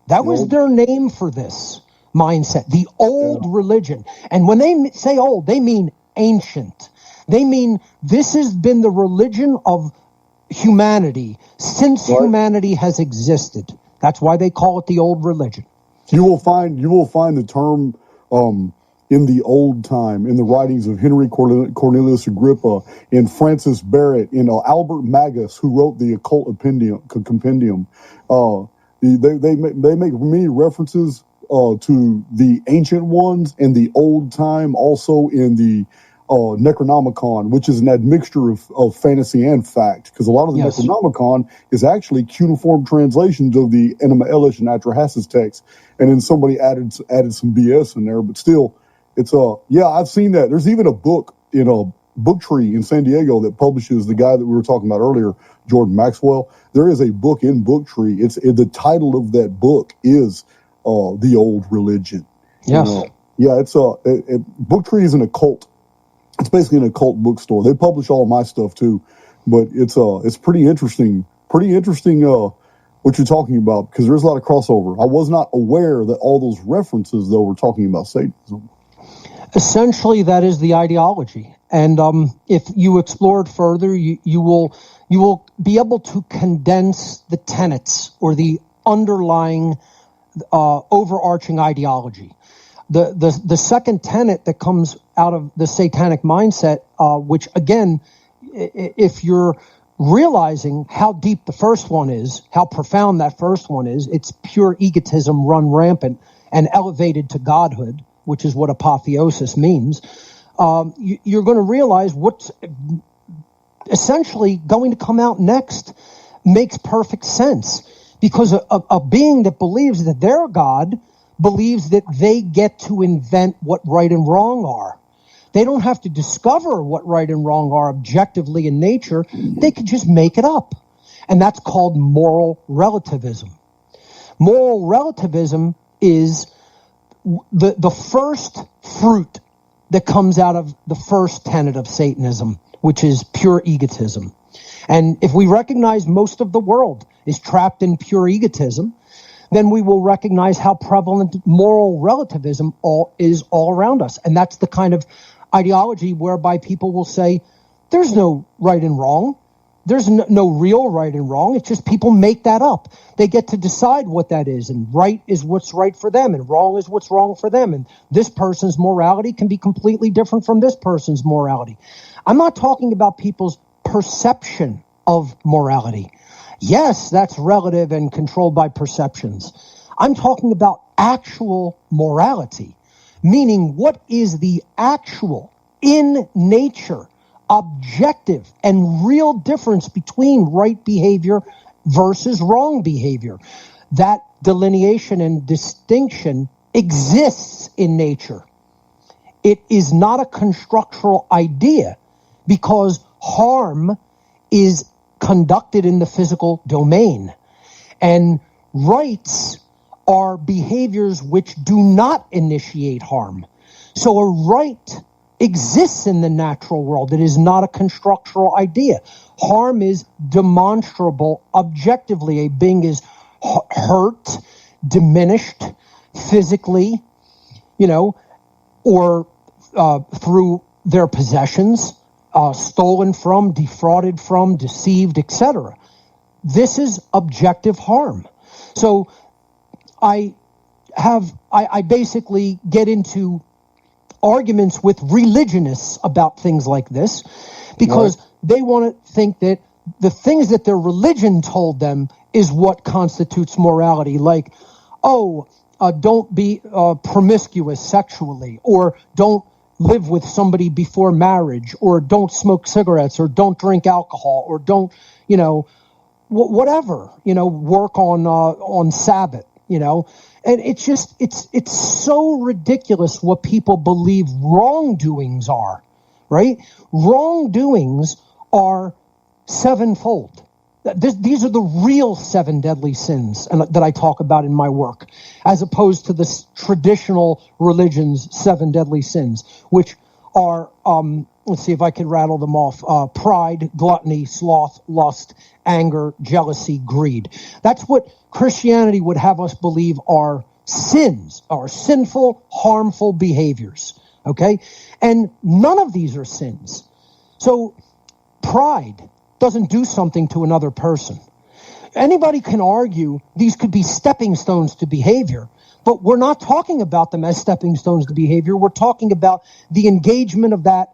That was their name for this mindset, the old religion. And when they say old, they mean ancient. They mean this has been the religion of humanity since humanity has existed. That's why they call it the old religion. You will find the term in the old time in the writings of Henry Cornelius Agrippa, in Francis Barrett, in Albert Magus, who wrote the Occult Compendium. They make many references to the ancient ones and the old time, also in the Necronomicon, which is an admixture of fantasy and fact, because a lot of the Necronomicon is actually cuneiform translations of the Enuma Elish and Atrahasis text, and then somebody added some BS in there, but still, it's I've seen that. There's even a book in a book tree in San Diego that publishes the guy that we were talking about earlier, Jordan Maxwell. There is a book in Booktree. The title of that book is The Old Religion. Yes. It's Booktree is an occult. It's basically an occult bookstore. They publish all of my stuff too, but it's pretty interesting. What you're talking about, because there's a lot of crossover. I was not aware that all those references though were talking about Satanism. Essentially, that is the ideology. And if you explore it further, you will be able to condense the tenets or the underlying overarching ideology. The second tenet that comes out of the satanic mindset, which again, if you're realizing how deep the first one is, how profound that first one is, it's pure egotism run rampant and elevated to godhood, which is what apotheosis means. You're going to realize what's essentially going to come out next makes perfect sense, because a being that believes that they're God believes that they get to invent what right and wrong are. They don't have to discover what right and wrong are objectively in nature. They could just make it up. And that's called moral relativism. Moral relativism is the first fruit that comes out of the first tenet of Satanism, which is pure egotism. And if we recognize most of the world is trapped in pure egotism, then we will recognize how prevalent moral relativism is all around us. And that's the kind of ideology whereby people will say, there's no right and wrong. There's no real right and wrong. It's just people make that up. They get to decide what that is, and right is what's right for them, and wrong is what's wrong for them. And this person's morality can be completely different from this person's morality. I'm not talking about people's perception of morality. Yes, that's relative and controlled by perceptions. I'm talking about actual morality, meaning what is the actual, in nature, objective and real difference between right behavior versus wrong behavior. That delineation and distinction exists in nature. It is not a constructural idea because harm is conducted in the physical domain. And rights are behaviors which do not initiate harm. So a right exists in the natural world. It is not a constructural idea. Harm is demonstrable objectively. A being is hurt, diminished physically, or through their possessions, stolen from, defrauded from, deceived, etc. This is objective harm. So I basically get into arguments with religionists about things like this because they want to think that the things that their religion told them is what constitutes morality, like, don't be promiscuous sexually, or don't live with somebody before marriage, or don't smoke cigarettes, or don't drink alcohol, or don't, whatever, work on Sabbath, And it's just, it's so ridiculous what people believe wrongdoings are, right? Wrongdoings are sevenfold. These are the real 7 deadly sins that I talk about in my work, as opposed to the traditional religion's 7 deadly sins, which are, let's see if I can rattle them off, pride, gluttony, sloth, lust, anger, jealousy, greed. That's what Christianity would have us believe are sins, are sinful, harmful behaviors, okay? And none of these are sins. So pride doesn't do something to another person. Anybody can argue these could be stepping stones to behavior, but we're not talking about them as stepping stones to behavior. We're talking about the engagement of that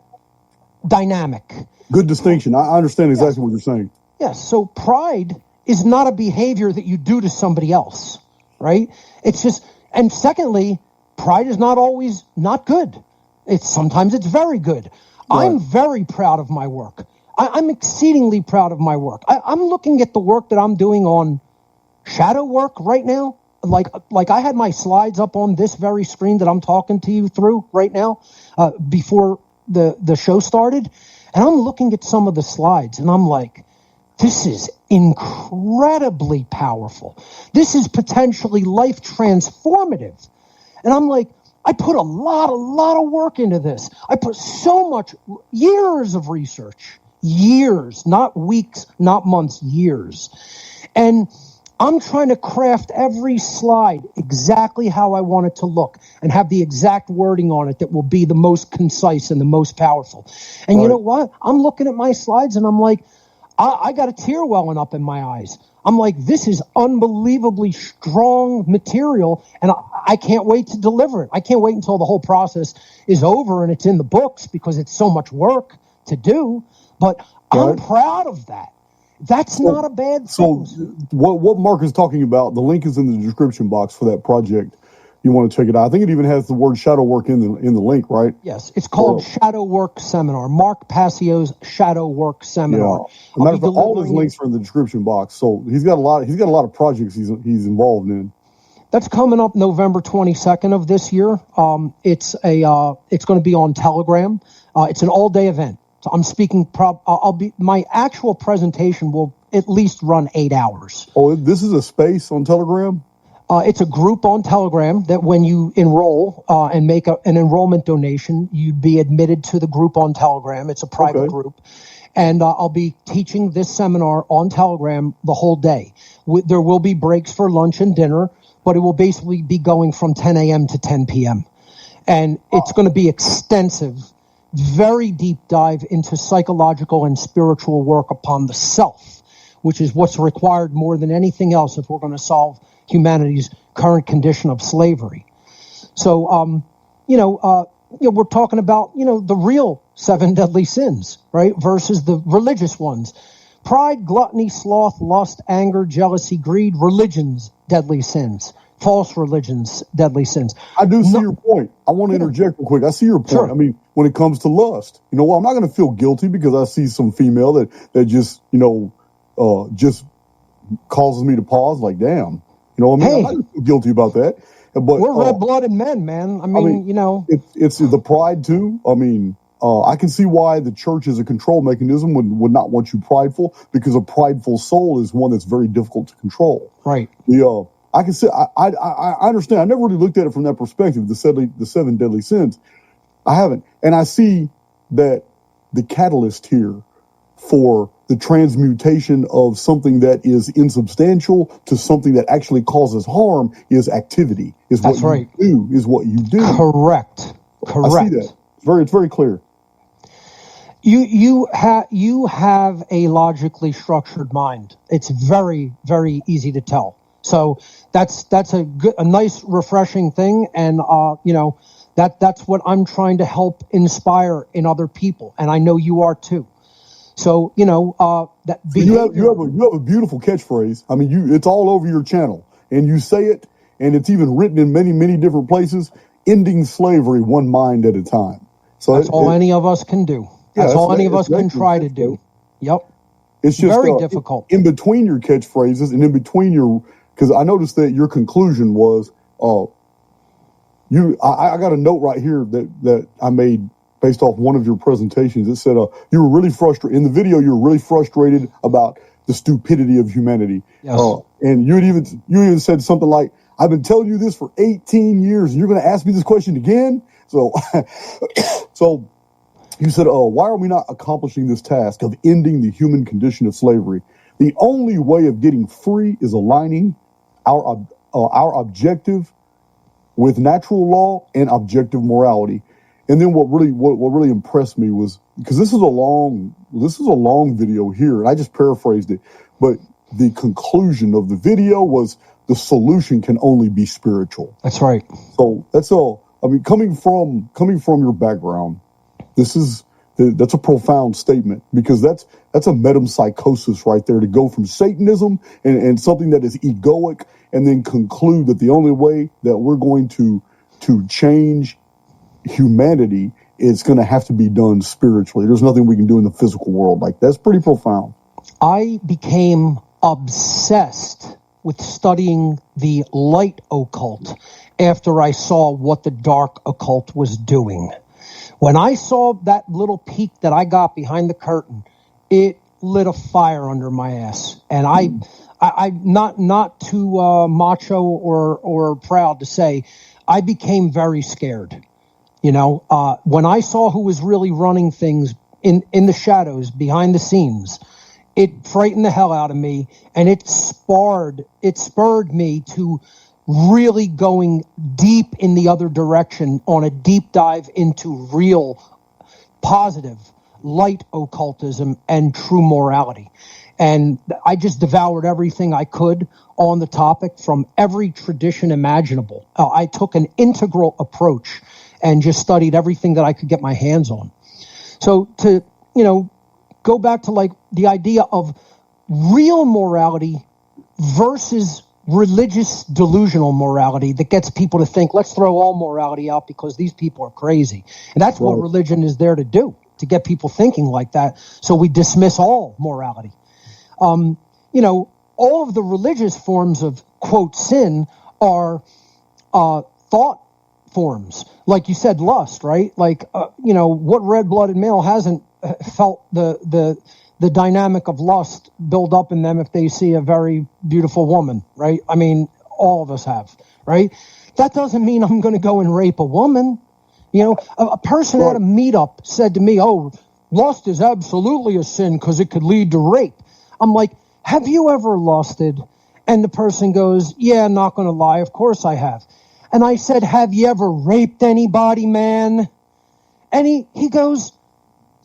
dynamic. Good distinction. I understand exactly what you're saying. Yes, so pride is not a behavior that you do to somebody else, right? It's just, and secondly, pride is not always not good. Sometimes it's very good. Right. I'm very proud of my work. I'm exceedingly proud of my work. I'm looking at the work that I'm doing on shadow work right now. Like I had my slides up on this very screen that I'm talking to you through right now, before the show started. And I'm looking at some of the slides and I'm like, this is incredibly powerful. This is potentially life transformative. And I'm like, I put a lot of work into this. I put so much, years of research. Years, not weeks, not months, years. And I'm trying to craft every slide exactly how I want it to look and have the exact wording on it that will be the most concise and the most powerful. And You know what? I'm looking at my slides and I'm like, I got a tear welling up in my eyes. I'm like, this is unbelievably strong material, and I can't wait to deliver it. I can't wait until the whole process is over and it's in the books because it's so much work to do. But I'm proud of that. That's not a bad thing. So what Mark is talking about, the link is in the description box for that project. You want to check it out. I think it even has the word shadow work in the link, right? Yes, it's called Shadow Work Seminar. Mark Passio's Shadow Work Seminar. Yeah. Matter of fact, all his links are in the description box. So he's got a lot of projects he's involved in. That's coming up November 22nd of this year. It's going to be on Telegram. It's an all-day event. So I'm speaking. My actual presentation will at least run 8 hours. Oh, this is a space on Telegram? It's a group on Telegram that when you enroll and make an enrollment donation, you'd be admitted to the group on Telegram. It's a private group. And I'll be teaching this seminar on Telegram the whole day. There will be breaks for lunch and dinner, but it will basically be going from 10 a.m. to 10 p.m. And it's going to be extensive very deep dive into psychological and spiritual work upon the self, which is what's required more than anything else if we're going to solve humanity's current condition of slavery. So, we're talking about, the real 7 deadly sins, right, versus the religious ones. Pride, gluttony, sloth, lust, anger, jealousy, greed, religion's deadly sins. False religions, deadly sins. I do see your point. I want to interject real quick. I see your point. Sure. I mean, when it comes to lust, I'm not going to feel guilty because I see some female that just, just causes me to pause like, damn. I'm not going to feel guilty about that. But we're red-blooded men, man. I mean, It's the pride, too. I mean, I can see why the church as a control mechanism would not want you prideful, because a prideful soul is one that's very difficult to control. Right. I can say I understand. I never really looked at it from that perspective. The 7 deadly sins, I haven't, and I see that the catalyst here for the transmutation of something that is insubstantial to something that actually causes harm is activity. That's right. Is what you do. Correct. I see that. It's very clear. You have a logically structured mind. It's very, very easy to tell. So that's a nice, refreshing thing, and that's what I'm trying to help inspire in other people, and I know you are too. So that you have a beautiful catchphrase. I mean, it's all over your channel, and you say it, and it's even written in many, many different places. Ending slavery, one mind at a time. So that's all any of us can do. That's all any of us can try to do. Yep. It's just very difficult. In between your catchphrases and in between your. Because I noticed that your conclusion was, I got a note right here that I made based off one of your presentations. It said you were really frustrated in the video. You were really frustrated about the stupidity of humanity. Yes. And you even said something like, "I've been telling you this for 18 years, and you're going to ask me this question again." So, so you said, "Why are we not accomplishing this task of ending the human condition of slavery? The only way of getting free is aligning our objective with natural law and objective morality." And then what really impressed me was, because this is a long video here, and I just paraphrased it, but the conclusion of the video was the solution can only be spiritual. That's right. So that's all. I mean, coming from your background, that's a profound statement, because that's a metempsychosis right there, to go from Satanism and something that is egoic, and then conclude that the only way that we're going to change humanity is going to have to be done spiritually. There's nothing we can do in the physical world. Like, that's pretty profound. I became obsessed with studying the light occult after I saw what the dark occult was doing. When I saw that little peek that I got behind the curtain, it lit a fire under my ass. And I'm not too macho or proud to say, I became very scared. When I saw who was really running things in the shadows, behind the scenes, it frightened the hell out of me, and it spurred me to really going deep in the other direction on a deep dive into real positive light occultism and true morality. And I just devoured everything I could on the topic from every tradition imaginable. I took an integral approach and just studied everything that I could get my hands on. So to, go back to like the idea of real morality versus religious delusional morality that gets people to think, let's throw all morality out because these people are crazy. And that's what religion is there to do, to get people thinking like that. So we dismiss all morality. All of the religious forms of, quote, sin are thought forms. Like you said, lust, right? Like, what red-blooded male hasn't felt the dynamic of lust build up in them if they see a very beautiful woman, right? I mean, all of us have, right? That doesn't mean I'm going to go and rape a woman. A person at a meetup said to me, "Oh, lust is absolutely a sin because it could lead to rape." I'm like, "Have you ever lusted?" And the person goes, "Yeah, not going to lie, of course I have." And I said, "Have you ever raped anybody, man?" And he goes,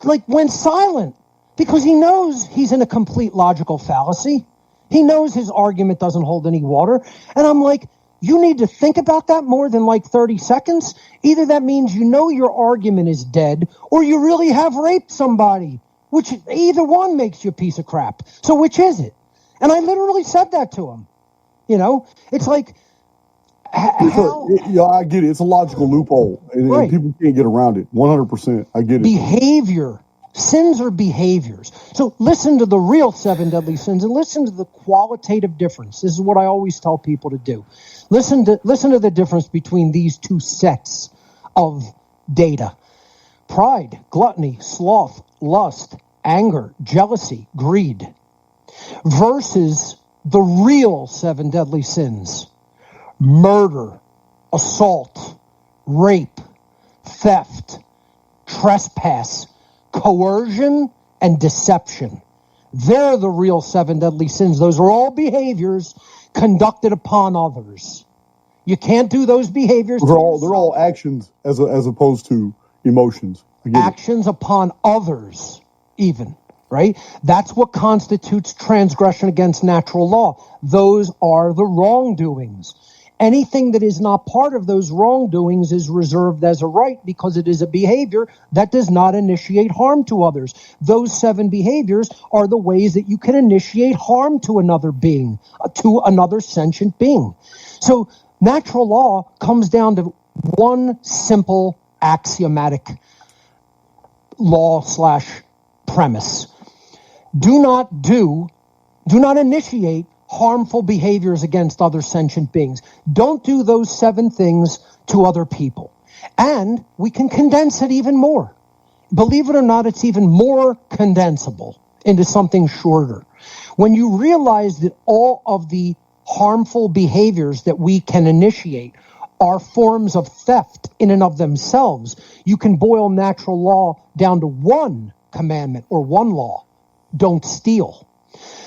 like, went silent because he knows he's in a complete logical fallacy. He knows his argument doesn't hold any water. And I'm like, you need to think about that more than like 30 seconds. Either that means you know your argument is dead, or you really have raped somebody, which either one makes you a piece of crap. So which is it? And I literally said that to him. You know, it's like, yeah, I get it. It's a logical loophole, and people can't get around it. 100%. I get it. Behavior. Sins are behaviors. So listen to the real 7 deadly sins and listen to the qualitative difference. This is what I always tell people to do. Listen to the difference between these two sets of data. Pride, gluttony, sloth, lust, anger, jealousy, greed, versus the real 7 deadly sins. Murder, assault, rape, theft, trespass, coercion, and deception. They're the real 7 deadly sins. Those are all behaviors conducted upon others. You can't do those behaviors. They're all actions as opposed to emotions. Actions upon others, even, right? That's what constitutes transgression against natural law. Those are the wrongdoings. Anything that is not part of those wrongdoings is reserved as a right because it is a behavior that does not initiate harm to others. Those 7 behaviors are the ways that you can initiate harm to another being, to another sentient being. So natural law comes down to one simple axiomatic law/premise. Do not initiate harmful behaviors against other sentient beings. Don't do those 7 things to other people. And we can condense it even more. Believe it or not, it's even more condensable into something shorter. When you realize that all of the harmful behaviors that we can initiate are forms of theft in and of themselves, you can boil natural law down to one commandment or one law. Don't steal.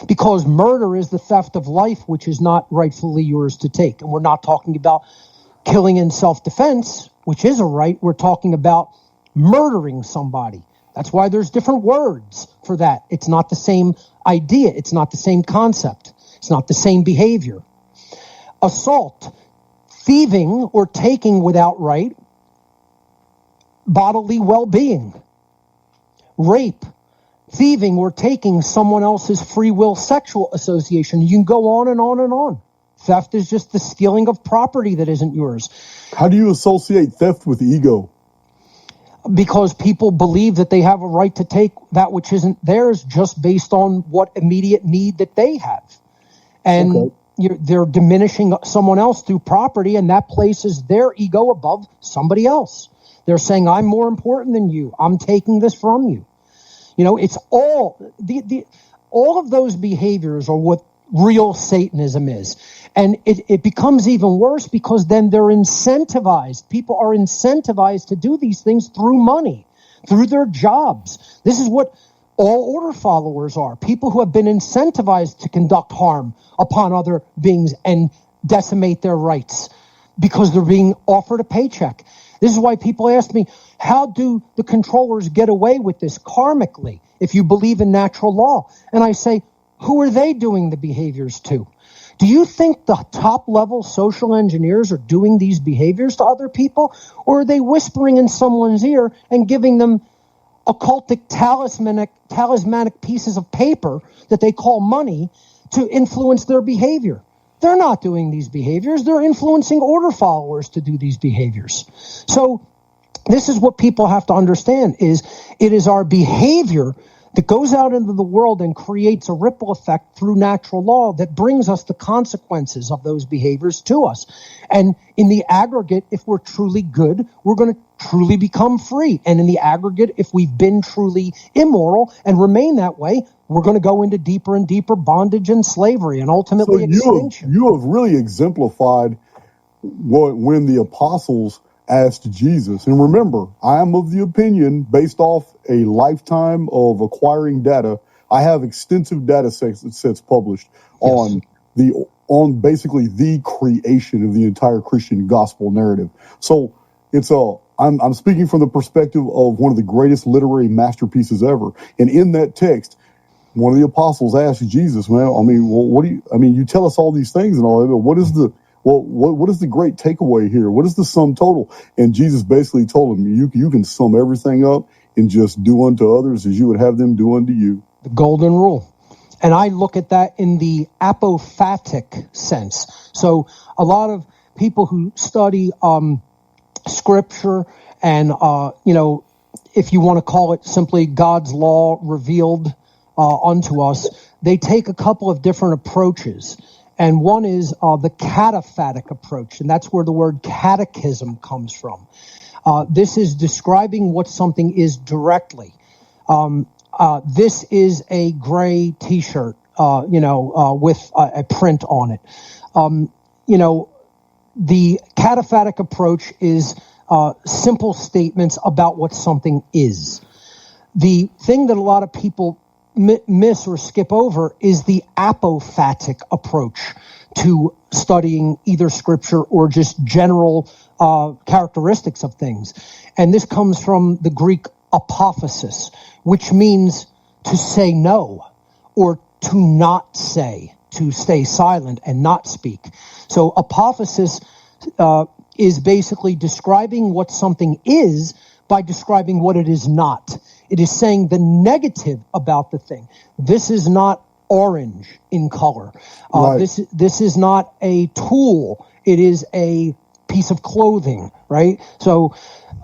Because murder is the theft of life, which is not rightfully yours to take. And we're not talking about killing in self-defense, which is a right. We're talking about murdering somebody. That's why there's different words for that. It's not the same idea. It's not the same concept. It's not the same behavior. Assault, thieving or taking without right bodily well-being. Rape, thieving or taking someone else's free will sexual association. You can go on and on and on. Theft is just the stealing of property that isn't yours. How do you associate theft with ego? Because people believe that they have a right to take that which isn't theirs just based on what immediate need that they have. And they're diminishing someone else through property, and that places their ego above somebody else. They're saying, I'm more important than you. I'm taking this from you. You know, it's all all of those behaviors are what real Satanism is. And it becomes even worse because then they're incentivized. People are incentivized to do these things through money, through their jobs. This is what all order followers are. People who have been incentivized to conduct harm upon other beings and decimate their rights because they're being offered a paycheck. This is why people ask me, how do the controllers get away with this karmically if you believe in natural law? And I say, who are they doing the behaviors to? Do you think the top-level social engineers are doing these behaviors to other people? Or are they whispering in someone's ear and giving them occultic talismanic pieces of paper that they call money to influence their behavior? They're not doing these behaviors. They're influencing order followers to do these behaviors. So this is what people have to understand, is it is our behavior that goes out into the world and creates a ripple effect through natural law that brings us the consequences of those behaviors to us. And in the aggregate, if we're truly good, we're going to truly become free. And in the aggregate, if we've been truly immoral and remain that way, we're going to go into deeper and deeper bondage and slavery and ultimately extinction. You have really exemplified when the apostles asked Jesus. And remember, I am of the opinion, based off a lifetime of acquiring data, I have extensive data sets published on basically the creation of the entire Christian gospel narrative. So it's I'm speaking from the perspective of one of the greatest literary masterpieces ever. And in that text, one of the apostles asked Jesus, "Man, I mean, well, what do you? I mean, you tell us all these things and all that, but what is the great takeaway here? What is the sum total?" And Jesus basically told him, "You can sum everything up and just do unto others as you would have them do unto you." The golden rule. And I look at that in the apophatic sense. So a lot of people who study scripture and, if you want to call it simply God's law revealed unto us, they take a couple of different approaches. And one is the cataphatic approach, and that's where the word catechism comes from. This is describing what something is directly. This is a gray T-shirt, with a print on it. The cataphatic approach is simple statements about what something is. The thing that a lot of people miss or skip over is the apophatic approach to studying either scripture or just general characteristics of things. And this comes from the Greek apophasis, which means to say no or to not say, to stay silent and not speak. So apophasis is basically describing what something is by describing what it is not. It is saying the negative about the thing. This is not orange in color. Right. This is not a tool. It is a piece of clothing, right? So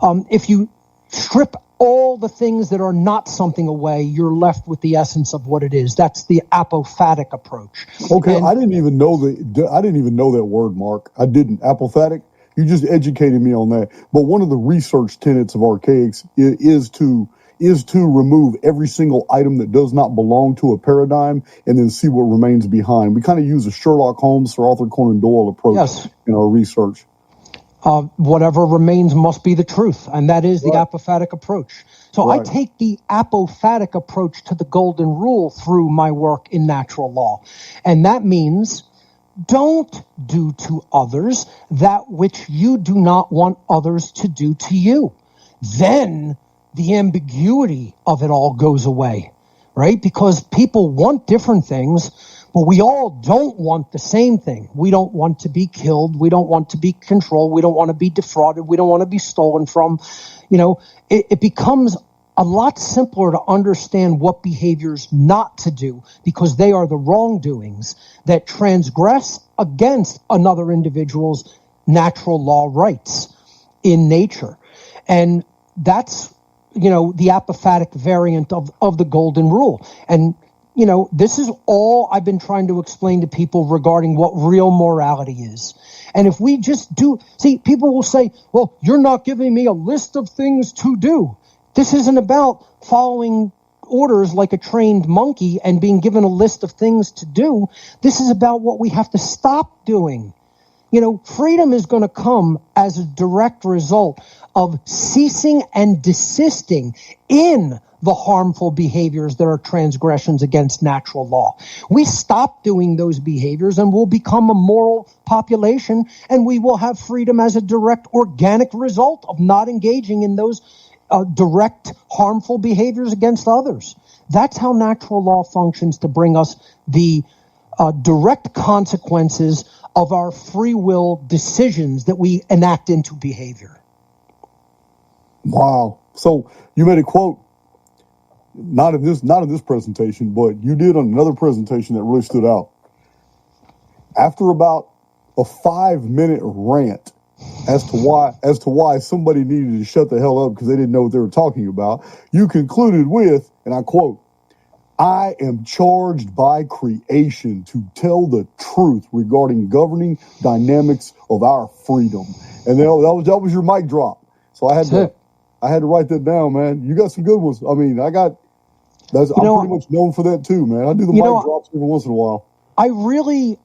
if you strip all the things that are not something away, you're left with the essence of what it is. That's the apophatic approach. Okay, I didn't even know that word, Mark. I didn't. Apophatic. You just educated me on that. But one of the research tenets of Archaics is to remove every single item that does not belong to a paradigm and then see what remains behind. We kind of use a Sherlock Holmes or Arthur Conan Doyle approach in our research. Whatever remains must be the truth, and that is the apophatic approach. So I take the apophatic approach to the golden rule through my work in natural law. And that means don't do to others that which you do not want others to do to you. Then the ambiguity of it all goes away, right? Because people want different things, but we all don't want the same thing. We don't want to be killed. We don't want to be controlled. We don't want to be defrauded. We don't want to be stolen from. It becomes a lot simpler to understand what behaviors not to do because they are the wrongdoings that transgress against another individual's natural law rights in nature. And that's, the apophatic variant of the golden rule. And this is all I've been trying to explain to people regarding what real morality is. And if we just people will say, well, you're not giving me a list of things to do. This isn't about following orders like a trained monkey and being given a list of things to do. This is about what we have to stop doing. Freedom is going to come as a direct result of ceasing and desisting in the harmful behaviors that are transgressions against natural law. We stop doing those behaviors and we'll become a moral population, and we will have freedom as a direct organic result of not engaging in those direct harmful behaviors against others. That's how natural law functions to bring us the direct consequences of our free will decisions that we enact into behavior. Wow. So you made a quote, not in this presentation, but you did on another presentation that really stood out. After about a 5-minute rant as to why somebody needed to shut the hell up because they didn't know what they were talking about, you concluded with, and I quote, "I am charged by creation to tell the truth regarding governing dynamics of our freedom." And that was your mic drop. So I had to write that down, man. You got some good ones. I mean, I'm pretty much known for that too, man. I do the mic drops every once in a while. I really,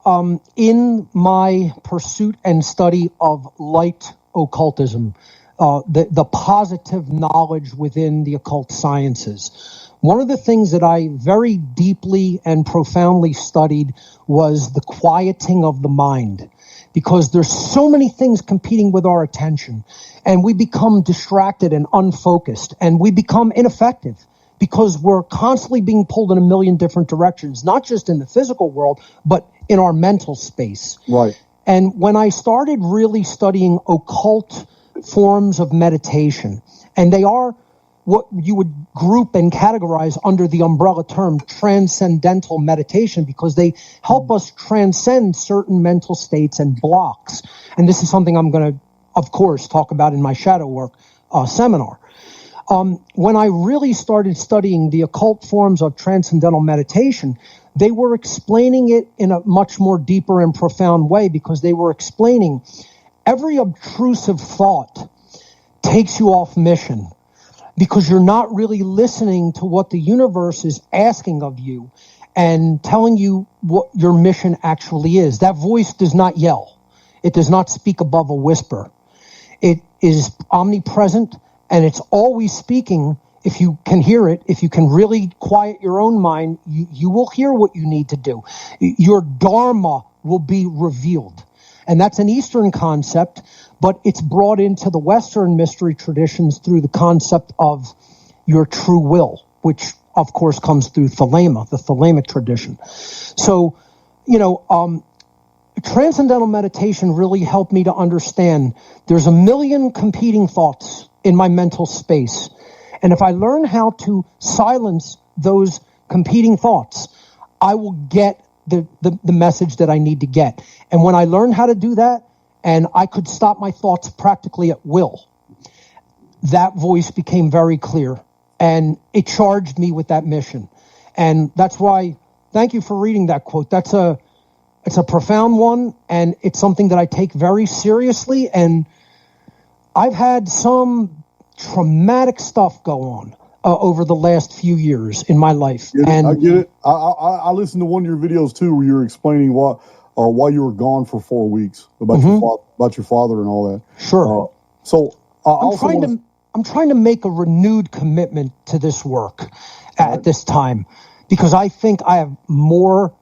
in my pursuit and study of light occultism, the positive knowledge within the occult sciences, one of the things that I very deeply and profoundly studied was the quieting of the mind. because there's so many things competing with our attention, and we become distracted and unfocused, and we become ineffective because we're constantly being pulled in a million different directions, not just in the physical world, but in our mental space. Right. And when I started really studying occult forms of meditation, and they are what you would group and categorize under the umbrella term transcendental meditation, because they help us transcend certain mental states and blocks. And this is something I'm going to, of course, talk about in my shadow work seminar. When I really started studying the occult forms of transcendental meditation, they were explaining it in a much more deeper and profound way, because they were explaining every obtrusive thought takes you off mission, because you're not really listening to what the universe is asking of you and telling you what your mission actually is. That voice does not yell. It does not speak above a whisper. It is omnipresent, and it's always speaking. If you can hear it, if you can really quiet your own mind, you will hear what you need to do. Your dharma will be revealed. And that's an Eastern concept, but it's brought into the Western mystery traditions through the concept of your true will, which, of course, comes through Thelema, the Thelemic tradition. So, transcendental meditation really helped me to understand there's a million competing thoughts in my mental space. And if I learn how to silence those competing thoughts, I will get the message that I need to get. And when I learned how to do that, and I could stop my thoughts practically at will, that voice became very clear, and it charged me with that mission. And that's why, thank you for reading that quote. It's a profound one, and it's something that I take very seriously. And I've had some traumatic stuff go on over the last few years in my life. I get it. I listened to one of your videos too, where you were explaining why you were gone for 4 weeks about your father and all that. Sure. I'm trying to make a renewed commitment to this work at this time, because I think I have more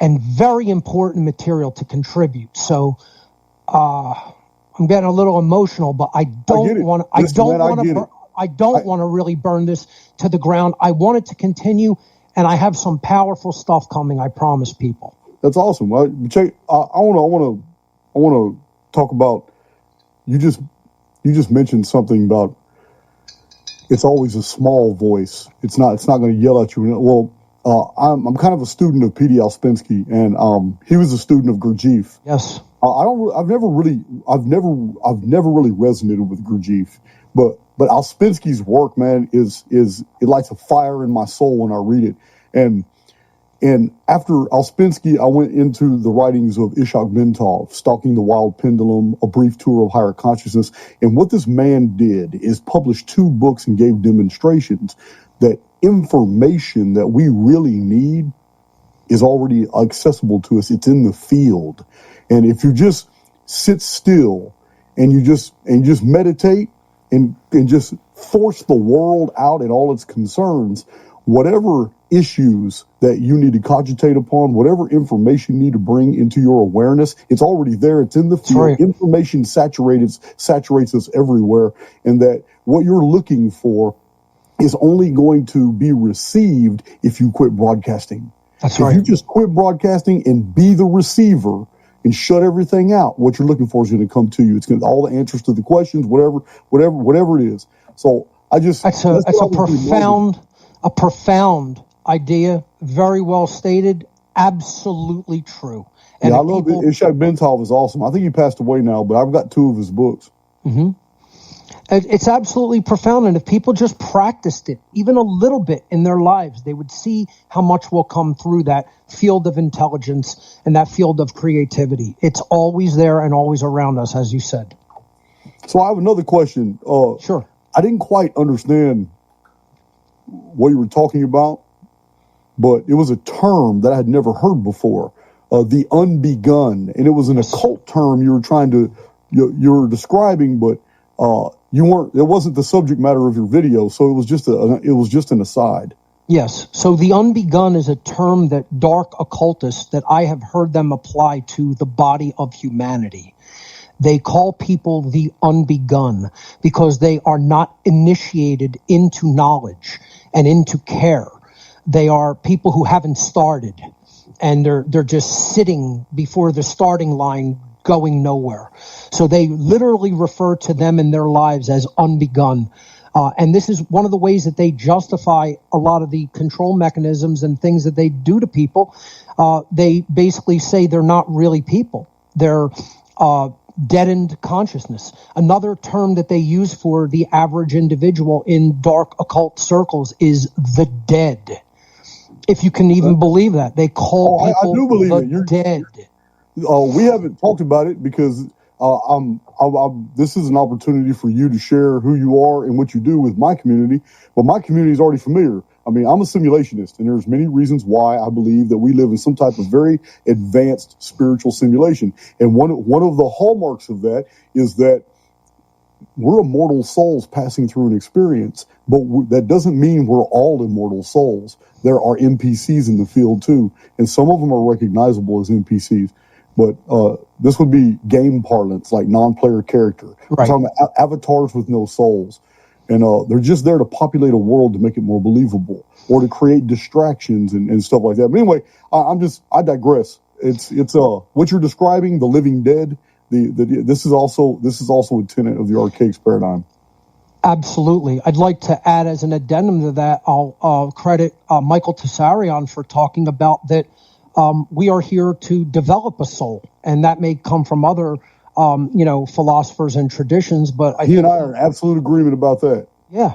and very important material to contribute. So I'm getting a little emotional, but I don't want to really burn this to the ground. I want it to continue, and I have some powerful stuff coming. I promise people. That's awesome. I want to talk about, you just mentioned something about it's always a small voice. It's not going to yell at you. Well, I'm kind of a student of P.D. Ouspensky, and he was a student of Gurdjieff. Yes. I've never really resonated with Gurdjieff, but Ouspensky's work, man, it lights a fire in my soul when I read it. And after Ouspensky, I went into the writings of Ishak Bentov, Stalking the Wild Pendulum, A Brief Tour of Higher Consciousness. And what this man did is publish 2 books and gave demonstrations that information that we really need is already accessible to us. It's in the field. And if you just sit still and you just meditate and just force the world out and all its concerns, whatever issues that you need to cogitate upon, whatever information you need to bring into your awareness, it's already there. It's in the field. Right. Information saturates us everywhere. And that what you're looking for is only going to be received if you quit broadcasting. That's right. If you just quit broadcasting and be the receiver and shut everything out, what you're looking for is going to come to you. It's going to all the answers to the questions, whatever it is. So that's a profound idea. Very well stated. Absolutely true. And I love it. Ishak Bentov is awesome. I think he passed away now, but I've got 2 of his books. Mm-hmm. It's absolutely profound. And if people just practiced it even a little bit in their lives, they would see how much will come through that field of intelligence and that field of creativity. It's always there and always around us, as you said. So I have another question. Sure. I didn't quite understand what you were talking about, but it was a term that I had never heard before, the unbegun. And it was an occult term you were describing, but it wasn't the subject matter of your video, so it was just an aside. Yes. So the unbegun is a term that dark occultists that I have heard them apply to the body of humanity. They call people the unbegun because they are not initiated into knowledge and into care. They are people who haven't started, and they're just sitting before the starting line going nowhere. So they literally refer to them in their lives as unbegun. And this is one of the ways that they justify a lot of the control mechanisms and things that they do to people. They basically say they're not really people. They're deadened consciousness. Another term that they use for the average individual in dark occult circles is the dead. If you can even believe that. They call people I do believe the it. You're dead. We haven't talked about it because this is an opportunity for you to share who you are and what you do with my community. But my community is already familiar. I mean, I'm a simulationist, and there's many reasons why I believe that we live in some type of very advanced spiritual simulation. And one of the hallmarks of that is that we're immortal souls passing through an experience, but that doesn't mean we're all immortal souls. There are NPCs in the field too, and some of them are recognizable as NPCs. But this would be game parlance, like non-player character. Right. We're talking about avatars with no souls. And they're just there to populate a world to make it more believable or to create distractions and stuff like that. But anyway, I digress. It's what you're describing, the living dead. This is also a tenet of the archaics paradigm. Absolutely. I'd like to add as an addendum to that, I'll credit Michael Tessarion for talking about that. We are here to develop a soul, and that may come from other philosophers and traditions, but he and I are in absolute agreement about that. Yeah,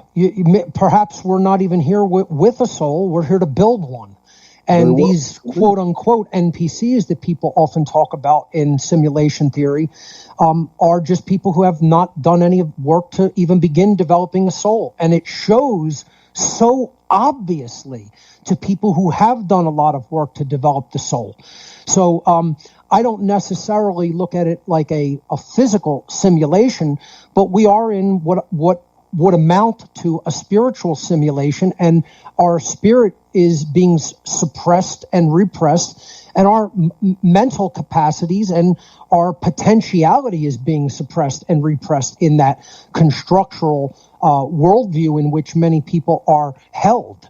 perhaps we're not even here with a soul. We're here to build one. And these quote-unquote NPCs that people often talk about in simulation theory are just people who have not done any work to even begin developing a soul. And it shows so obviously to people who have done a lot of work to develop the soul. So I don't necessarily look at it like a physical simulation, but we are in what would amount to a spiritual simulation, and our spirit is being suppressed and repressed, and our mental capacities and our potentiality is being suppressed and repressed in that constructural worldview in which many people are held.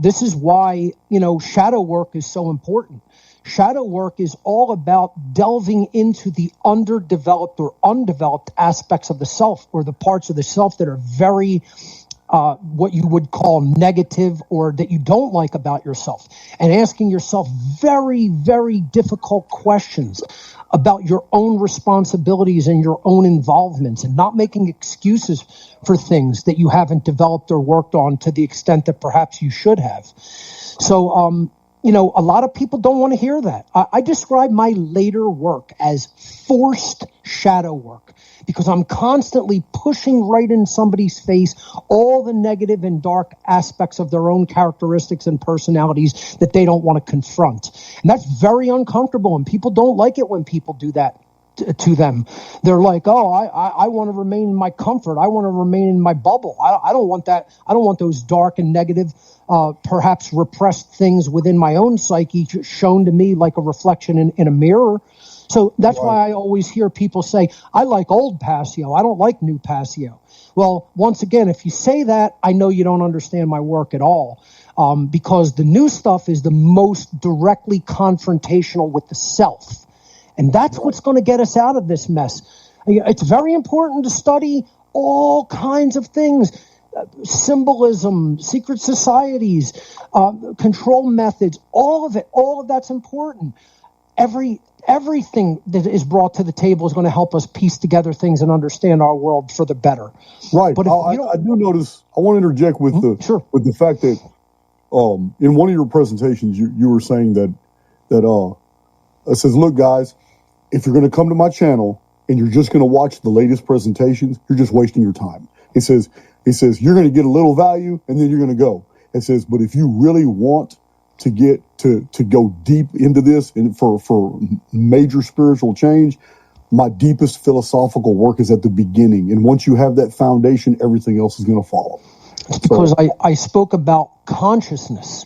This is why, shadow work is so important. Shadow work is all about delving into the underdeveloped or undeveloped aspects of the self, or the parts of the self that are very, what you would call negative or that you don't like about yourself, and asking yourself very, very difficult questions about your own responsibilities and your own involvements, and not making excuses for things that you haven't developed or worked on to the extent that perhaps you should have. So, a lot of people don't want to hear that. I describe my later work as forced shadow work because I'm constantly pushing right in somebody's face all the negative and dark aspects of their own characteristics and personalities that they don't want to confront. And that's very uncomfortable, and people don't like it when people do that to them. They're like, I want to remain in my comfort. I want to remain in my bubble. I don't want that. I don't want those dark and negative, perhaps repressed things within my own psyche shown to me like a reflection in a mirror. So that's why I always hear people say, I like old Passio. I don't like new Passio. Well, once again, if you say that, I know you don't understand my work at all, because the new stuff is the most directly confrontational with the self. And that's what's going to get us out of this mess. It's very important to study all kinds of things, symbolism, secret societies, control methods, all of that's important. Everything that is brought to the table is going to help us piece together things and understand our world for the better. Right. But I do notice, I want to interject with with the fact that in one of your presentations, you were saying that it says, look, guys, if you're going to come to my channel and you're just going to watch the latest presentations, you're just wasting your time. He says, you're going to get a little value and then you're going to go. It says, but if you really want to get to go deep into this and for major spiritual change, my deepest philosophical work is at the beginning. And once you have that foundation, everything else is going to follow. It's because I spoke about consciousness.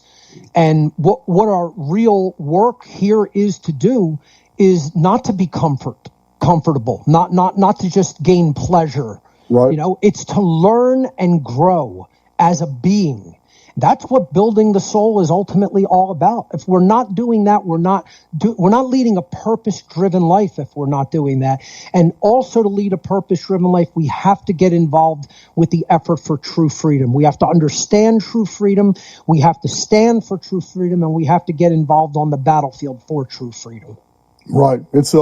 And what our real work here is to do is not to be comfortable, not to just gain pleasure. Right. You know, it's to learn and grow as a being. That's what building the soul is ultimately all about. If we're not doing that, we're not leading a purpose-driven life if we're not doing that. And also to lead a purpose-driven life, we have to get involved with the effort for true freedom. We have to understand true freedom. We have to stand for true freedom, and we have to get involved on the battlefield for true freedom. Right. It's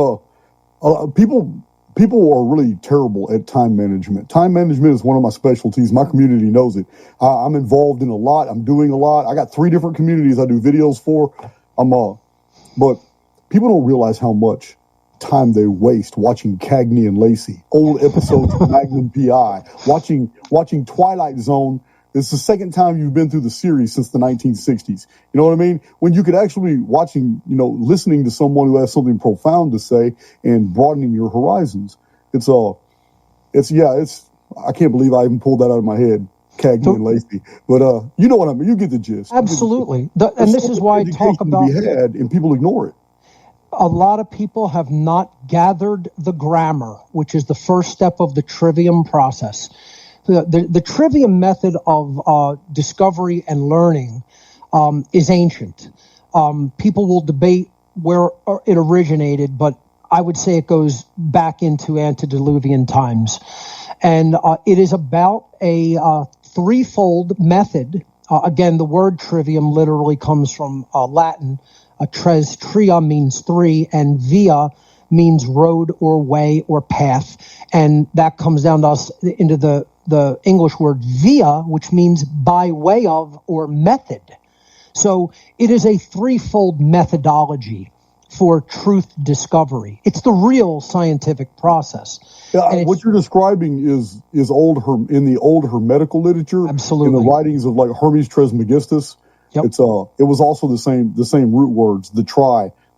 people are really terrible at time management. Time management is one of my specialties. My community knows it. I'm involved in a lot. I'm doing a lot. I got 3 different communities I do videos for. But people don't realize how much time they waste watching Cagney and Lacey, old episodes of Magnum PI, watching Twilight Zone. It's the second time you've been through the series since the 1960s. You know what I mean? When you could actually be listening to someone who has something profound to say and broadening your horizons. I can't believe I even pulled that out of my head, Cagney and Lacey. But you know what I mean? You get the gist. Absolutely. And this is why I talk about to be had, and people ignore it. A lot of people have not gathered the grammar, which is the first step of the trivium process. The trivium method of discovery and learning is ancient. People will debate where it originated, but I would say it goes back into antediluvian times. And it is about a threefold method. Again, the word trivium literally comes from Latin. Tres tria means 3, and via means road or way or path. And that comes down to us into the English word via, which means by way of or method. So it is a threefold methodology for truth discovery. It's the real scientific process. Yeah, what you're describing is old in the old Hermetical literature. Absolutely. In the writings of like Hermes Trismegistus. Yep. It was also the same root words, the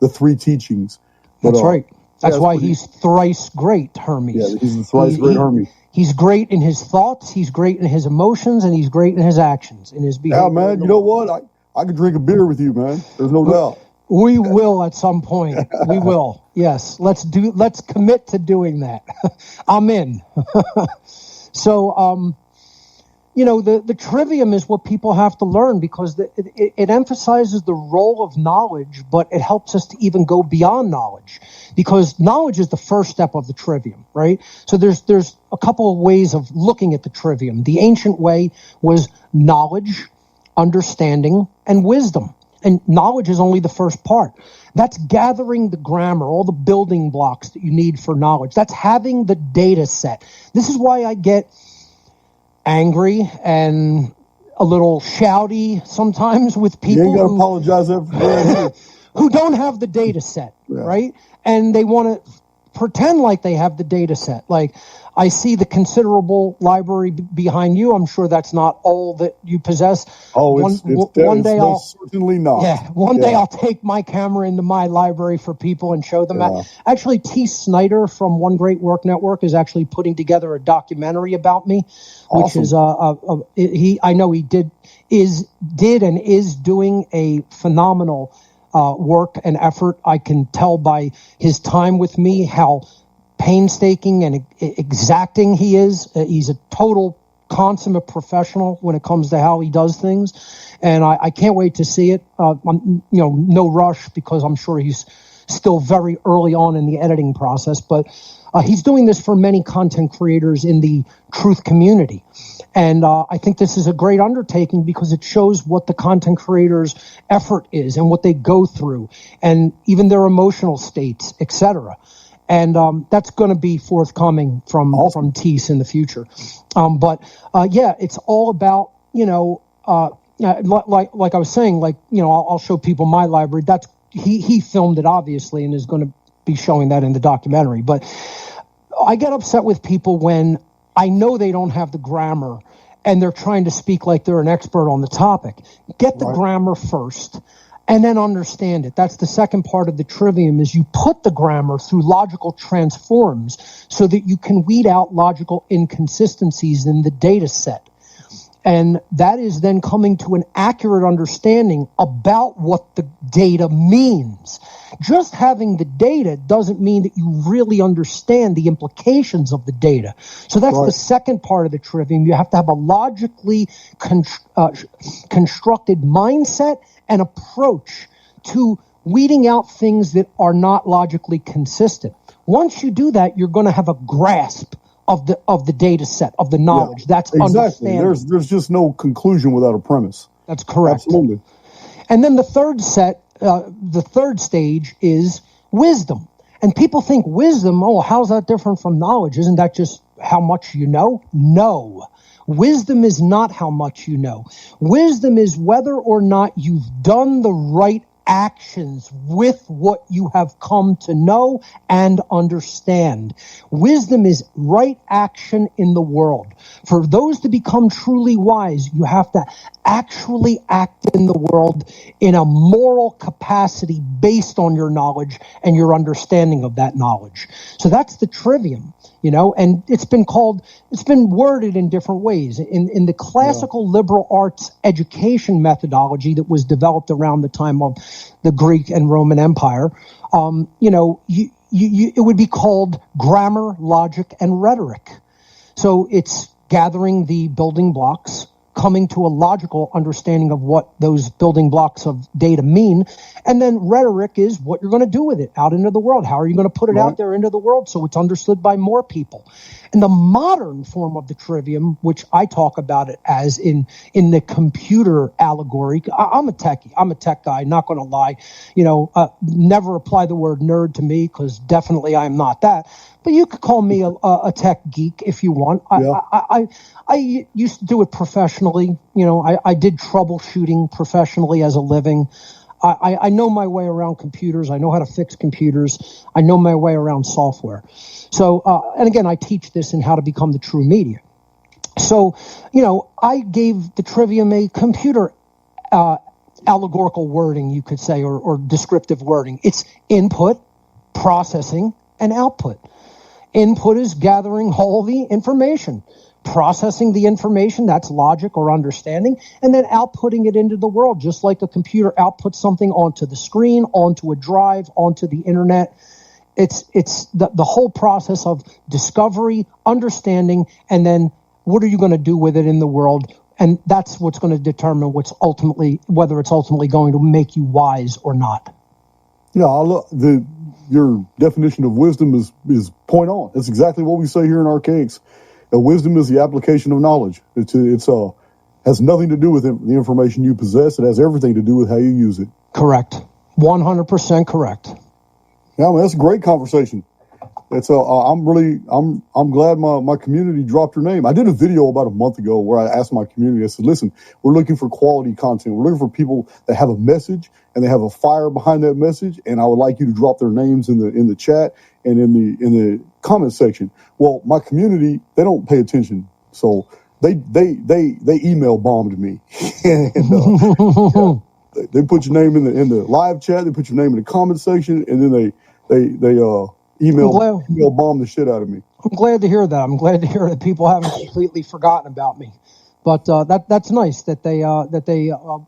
3 teachings. But, that's right. That's why he's thrice great, Hermes. Yeah, he's the thrice great Hermes. He's great in his thoughts, he's great in his emotions, and he's great in his actions, in his behavior. Yeah, man, you know what? I could drink a beer with you, man. There's no doubt. We will at some point. We will. Yes. Let's commit to doing that. I'm in. So, the trivium is what people have to learn because it emphasizes the role of knowledge, but it helps us to even go beyond knowledge because knowledge is the first step of the trivium, right? So there's a couple of ways of looking at the trivium. The ancient way was knowledge, understanding, and wisdom. And knowledge is only the first part. That's gathering the grammar, all the building blocks that you need for knowledge. That's having the data set. This is why I get angry and a little shouty sometimes with people you ain't gotta apologize who don't have the data set, right? And they want to pretend like they have the data set. Like, I see the considerable library behind you. I'm sure that's not all that you possess. Oh, one day I'll certainly not. Yeah, one day I'll take my camera into my library for people and show them that. Actually, T. Snyder from One Great Work Network is actually putting together a documentary about me, which is I know he did and is doing a phenomenal work and effort. I can tell by his time with me how painstaking and exacting he is. He's a total consummate professional when it comes to how he does things, and I can't wait to see it. No rush because I'm sure he's still very early on in the editing process, but he's doing this for many content creators in the truth community. And I think this is a great undertaking because it shows what the content creators' effort is and what they go through and even their emotional states, etc. And that's going to be forthcoming from Teese in the future. It's all about, like I was saying, I'll show people my library. That's he filmed it, obviously, and is going to be showing that in the documentary. But I get upset with people when I know they don't have the grammar and they're trying to speak like they're an expert on the topic. Get the grammar first and then understand it. That's the second part of the trivium is you put the grammar through logical transforms so that you can weed out logical inconsistencies in the data set. And that is then coming to an accurate understanding about what the data means. Just having the data doesn't mean that you really understand the implications of the data. So that's the second part of the trivium. You have to have a logically constructed mindset and approach to weeding out things that are not logically consistent. Once you do that, you're going to have a grasp of the data set, of the knowledge. That's exactly. understanding. There's just no conclusion without a premise. That's correct. Absolutely. And then the third stage is wisdom. And people think wisdom, how's that different from knowledge? Isn't that just how much you know? No. Wisdom is not how much you know. Wisdom is whether or not you've done the right actions with what you have come to know and understand. Wisdom is right action in the world. For those to become truly wise, you have to actually act in the world in a moral capacity based on your knowledge and your understanding of that knowledge. So that's the trivium, and it's been worded in different ways. In the classical liberal arts education methodology that was developed around the time of the Greek and Roman Empire, it would be called grammar, logic, and rhetoric. So it's gathering the building blocks, coming to a logical understanding of what those building blocks of data mean. And then rhetoric is what you're going to do with it out into the world. How are you going to put it out there into the world so it's understood by more people? And the modern form of the trivium, which I talk about it as in the computer allegory, I'm a techie. I'm a tech guy, not going to lie. Never apply the word nerd to me because definitely I'm not that. But you could call me a tech geek if you want. I used to do it professionally. I did troubleshooting professionally as a living. I know my way around computers. I know how to fix computers. I know my way around software. So, and again, I teach this in How to Become the True Media. So, I gave the trivium a computer allegorical wording, you could say, or descriptive wording. It's input, processing, and output. Input is gathering all the information. Processing the information, that's logic or understanding, and then outputting it into the world, just like a computer outputs something onto the screen, onto a drive, onto the internet. It's the whole process of discovery, understanding, and then what are you going to do with it in the world? And that's what's going to determine whether it's ultimately going to make you wise or not. Yeah, your definition of wisdom is point on. That's exactly what we say here in Archaics. Wisdom is the application of knowledge. It's has nothing to do with the information you possess. It has everything to do with how you use it. Correct. 100% correct. Yeah, that's a great conversation. I'm glad my community dropped your name. I did a video about a month ago where I asked my community, I said, listen, we're looking for quality content. We're looking for people that have a message and they have a fire behind that message. And I would like you to drop their names in the chat and in the comment section. Well, my community, they don't pay attention. So they email bombed me. And, they put your name in the live chat. They put your name in the comment section, and then they email bomb the shit out of me. I'm glad to hear that. I'm glad to hear that people haven't completely forgotten about me. But that's nice that they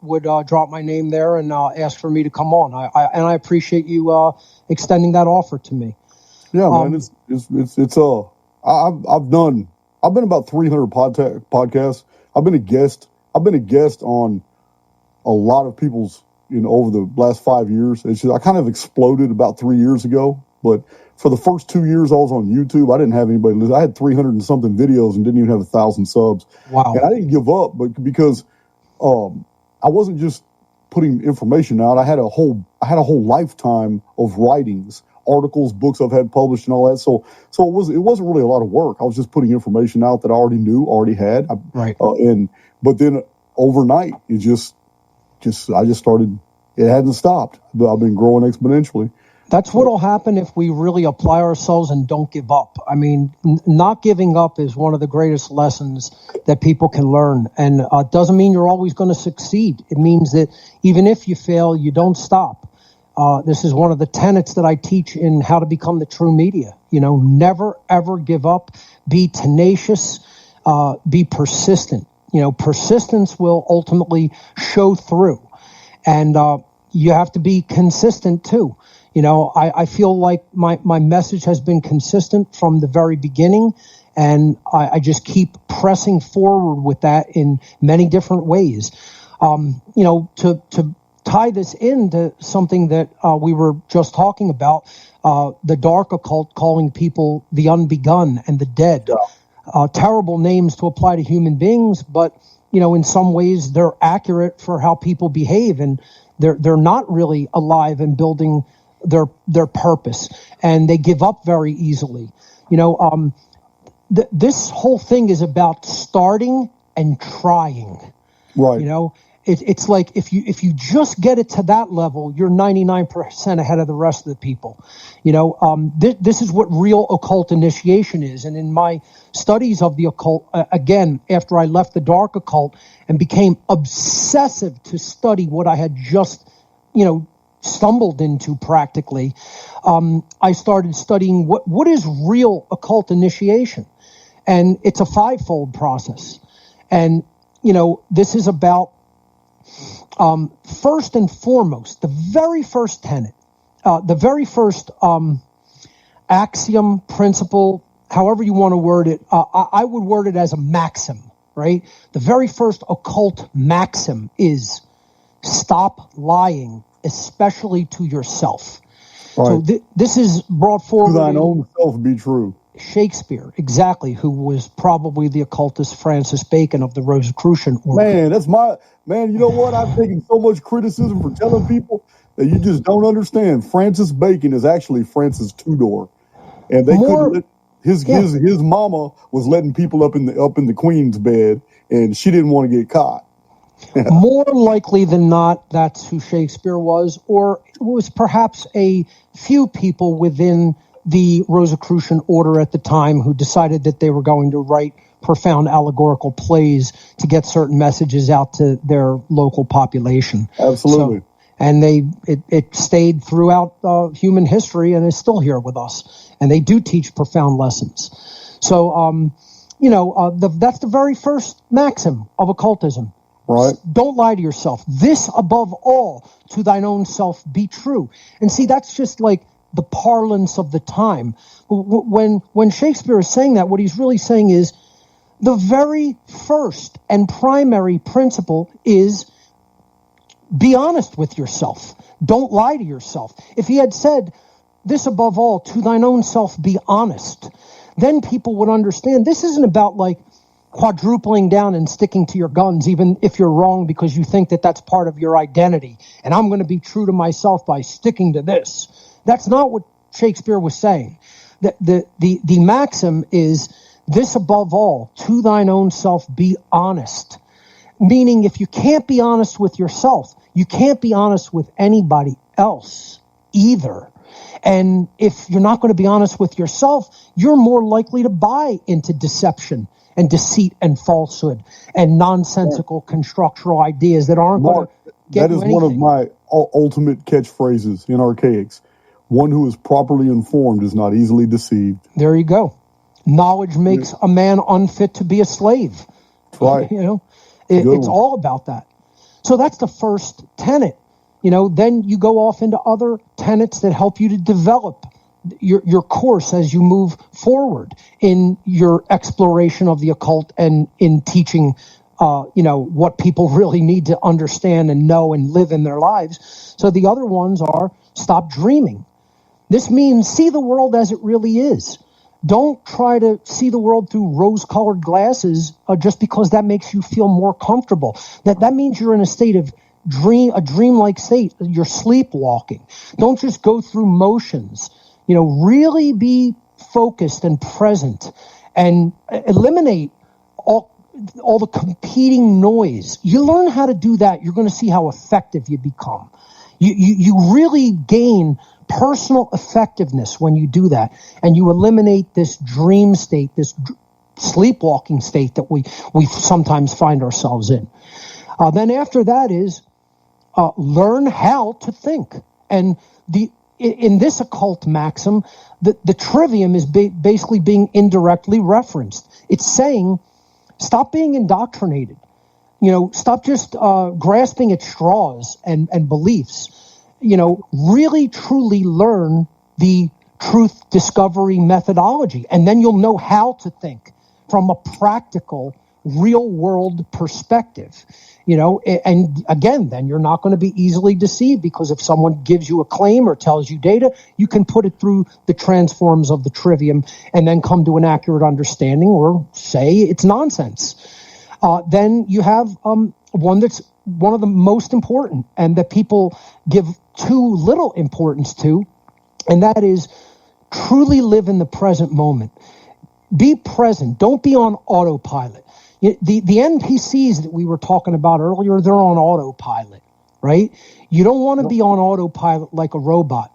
would drop my name there and ask for me to come on. I appreciate you extending that offer to me. Yeah, man. I've been about 300 podcasts. I've been a guest on a lot of people's, over the last 5 years. It's just, I kind of exploded about 3 years ago, but for the first 2 years I was on YouTube, I didn't have anybody listen. I had 300 and something videos and didn't even have 1,000 subs. Wow. And I didn't give up, but because, I wasn't just putting information out. I had a whole lifetime of writings, articles, books I've had published and all that. So it wasn't really a lot of work. I was just putting information out that I already knew, already had. Right. But then overnight, I just started. It hadn't stopped. I've been growing exponentially. That's what'll happen if we really apply ourselves and don't give up. I mean, not giving up is one of the greatest lessons that people can learn. And it doesn't mean you're always going to succeed. It means that even if you fail, you don't stop. This is one of the tenets that I teach in How to Become the True Media. Never, ever give up. Be tenacious. Be persistent. persistence will ultimately show through. And you have to be consistent too. I feel like my message has been consistent from the very beginning, and I just keep pressing forward with that in many different ways. To tie this into something that we were just talking about, the dark occult calling people the unbegun and the dead. Terrible names to apply to human beings, but in some ways they're accurate for how people behave, and they're not really alive and building their purpose, and they give up very easily. This whole thing is about starting and trying. Right. It's like if you just get it to that level, you're 99% ahead of the rest of the people. This is what real occult initiation is. And in my studies of the occult, again, after I left the dark occult and became obsessive to study what I had just, stumbled into practically, I started studying what is real occult initiation. And it's a 5-fold process. And, this is about, first and foremost, the very first tenet, the very first axiom, principle, however you want to word it, I would word it as a maxim, right? The very first occult maxim is stop lying, especially to yourself. Right. So this is brought forward. To thine own self be true. Shakespeare, exactly, who was probably the occultist Francis Bacon of the Rosicrucian order. Man, you know what? I've taken so much criticism for telling people that you just don't understand. Francis Bacon is actually Francis Tudor. And they couldn't let his mama was letting people up in the queen's bed, and she didn't want to get caught. More likely than not, that's who Shakespeare was, or it was perhaps a few people within the Rosicrucian order at the time who decided that they were going to write profound allegorical plays to get certain messages out to their local population. Absolutely. And it stayed throughout human history and is still here with us. And they do teach profound lessons. So, that's the very first maxim of occultism. Right. Don't lie to yourself. This above all, to thine own self be true. And see, that's just like the parlance of the time. When Shakespeare is saying that, what he's really saying is the very first and primary principle is be honest with yourself. Don't lie to yourself. If he had said, this above all, to thine own self be honest, then people would understand this isn't about like quadrupling down and sticking to your guns, even if you're wrong because you think that that's part of your identity. And I'm going to be true to myself by sticking to this. That's not what Shakespeare was saying. The maxim is this above all, to thine own self be honest. Meaning if you can't be honest with yourself, you can't be honest with anybody else either. And if you're not going to be honest with yourself, you're more likely to buy into deception and deceit and falsehood and nonsensical constructural ideas that aren't going to get you anything. That is one of my ultimate catchphrases in Archaics. One who is properly informed is not easily deceived. There you go. Knowledge makes a man unfit to be a slave. That's right. It's all about that. So that's the first tenet. Then you go off into other tenets that help you to develop your course as you move forward in your exploration of the occult and in teaching, what people really need to understand and know and live in their lives. So the other ones are stop dreaming. This means see the world as it really is. Don't try to see the world through rose-colored glasses just because that makes you feel more comfortable. That means you're in a state of a dreamlike state. You're sleepwalking. Don't just go through motions. Really be focused and present and eliminate all the competing noise. You learn how to do that, you're going to see how effective you become. You really gain personal effectiveness when you do that, and you eliminate this dream state, this sleepwalking state that we sometimes find ourselves in. Then after that is learn how to think. And in this occult maxim, the trivium is basically being indirectly referenced. It's saying Stop being indoctrinated. Stop just grasping at straws and beliefs. Really, truly learn the truth discovery methodology, and then you'll know how to think from a practical, real-world perspective. And again, then you're not going to be easily deceived, because if someone gives you a claim or tells you data, you can put it through the transforms of the trivium and then come to an accurate understanding or say it's nonsense. Then you have one that's one of the most important and that people give too little importance to, and that is truly live in the present moment. Be present. Don't be on autopilot. The NPCs that we were talking about earlier, they're on autopilot, right? You don't want to be on autopilot like a robot.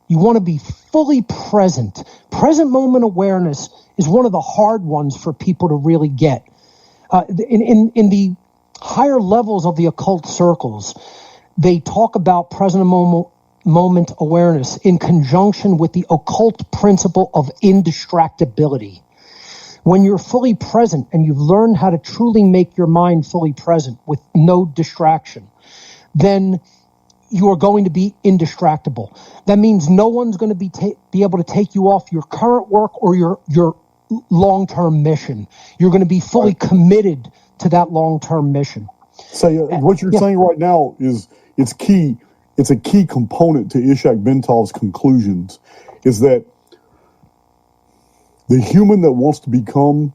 You want to be fully present. Present moment awareness is one of the hard ones for people to really get. In the higher levels of the occult circles, they talk about present moment awareness in conjunction with the occult principle of indistractability. When you're fully present and you've learned how to truly make your mind fully present with no distraction, then you are going to be indistractable. That means no one's going to be able to take you off your current work or your long-term mission. You're going to be fully committed to that long-term mission. So what you're saying right now is it's key. It's a key component to Ishak Bentov's conclusions, is that the human that wants to become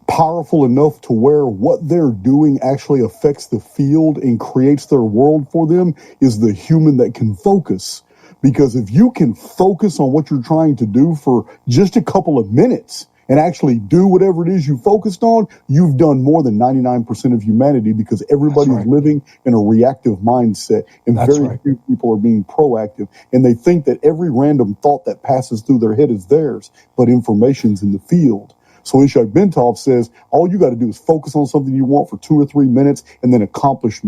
powerful enough to where what they're doing actually affects the field and creates their world for them is the human that can focus. Because if you can focus on what you're trying to do for just a couple of minutes and actually do whatever it is you focused on, you've done more than 99% of humanity, because everybody's living in a reactive mindset and very few people are being proactive. And they think that every random thought that passes through their head is theirs, but information's in the field. So Ishak Bentov says, all you got to do is focus on something you want for 2 or 3 minutes and then accomplish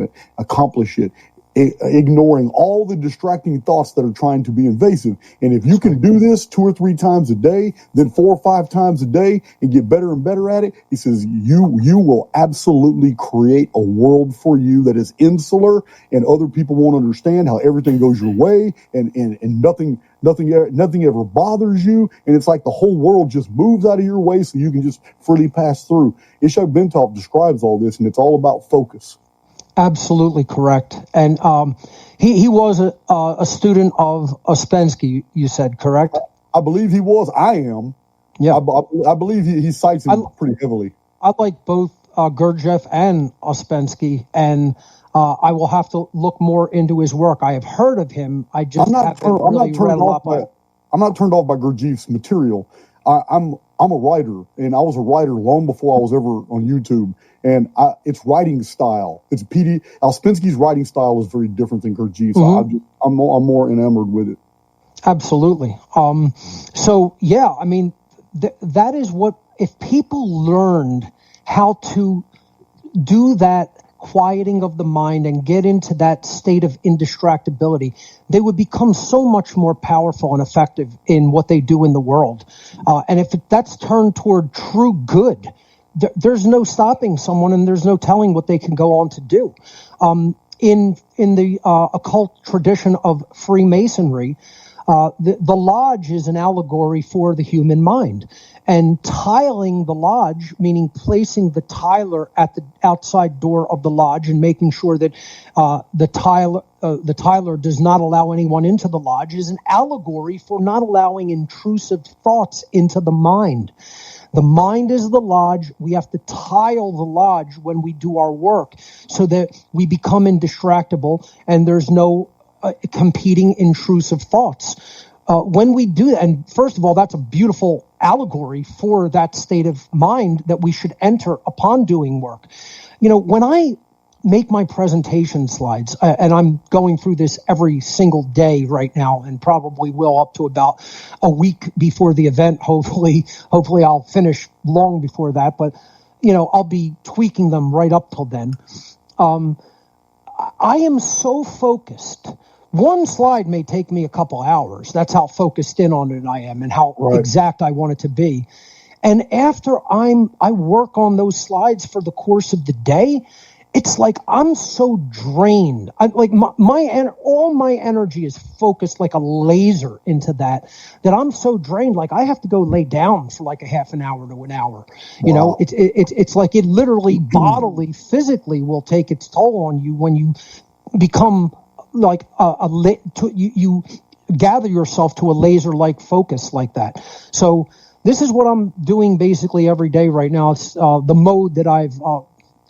it, ignoring all the distracting thoughts that are trying to be invasive. And if you can do this 2 or 3 times a day, then 4 or 5 times a day, and get better and better at it, he says you will absolutely create a world for you that is insular, and other people won't understand how everything goes your way, and nothing ever bothers you, and it's like the whole world just moves out of your way so you can just freely pass through. Ishak Bentov describes all this, and it's all about focus. Absolutely correct. And he was a student of Ouspensky, you said, correct? I believe he was. I am. Yeah. I believe he cites him pretty heavily. I like both Gurdjieff and Ouspensky, and I will have to look more into his work. I have heard of him. I just haven't really read a lot by it. I'm not turned off by Gurdjieff's material. I'm a writer, and I was a writer long before I was ever on YouTube. And it's writing style. It's Ouspensky's writing style is very different than Gurdjieff's. Mm-hmm. I'm more enamored with it. Absolutely. So yeah, I mean, that is what, if people learned how to do that quieting of the mind and get into that state of indistractability, they would become so much more powerful and effective in what they do in the world. And if that's turned toward true good, there's no stopping someone, and there's no telling what they can go on to do. In the occult tradition of Freemasonry, the lodge is an allegory for the human mind. And tiling the lodge, meaning placing the tiler at the outside door of the lodge and making sure that the tiler does not allow anyone into the lodge, is an allegory for not allowing intrusive thoughts into the mind. The mind is the lodge. We have to tile the lodge when we do our work so that we become indistractable and there's no competing intrusive thoughts. When we do that, and first of all, that's a beautiful allegory for that state of mind that we should enter upon doing work. When I make my presentation slides, and I'm going through this every single day right now, and probably will up to about a week before the event. Hopefully I'll finish long before that, but I'll be tweaking them right up till then. I am so focused. One slide may take me a couple hours. That's how focused in on it I am and how exact I want it to be. And after I work on those slides for the course of the day, it's like I'm so drained. All my energy is focused like a laser into that I'm so drained. Like I have to go lay down for like a half an hour to an hour. You know, it's like it literally bodily, physically will take its toll on you when you become like you gather yourself to a laser-like focus like that. So this is what I'm doing basically every day right now. It's the mode that I've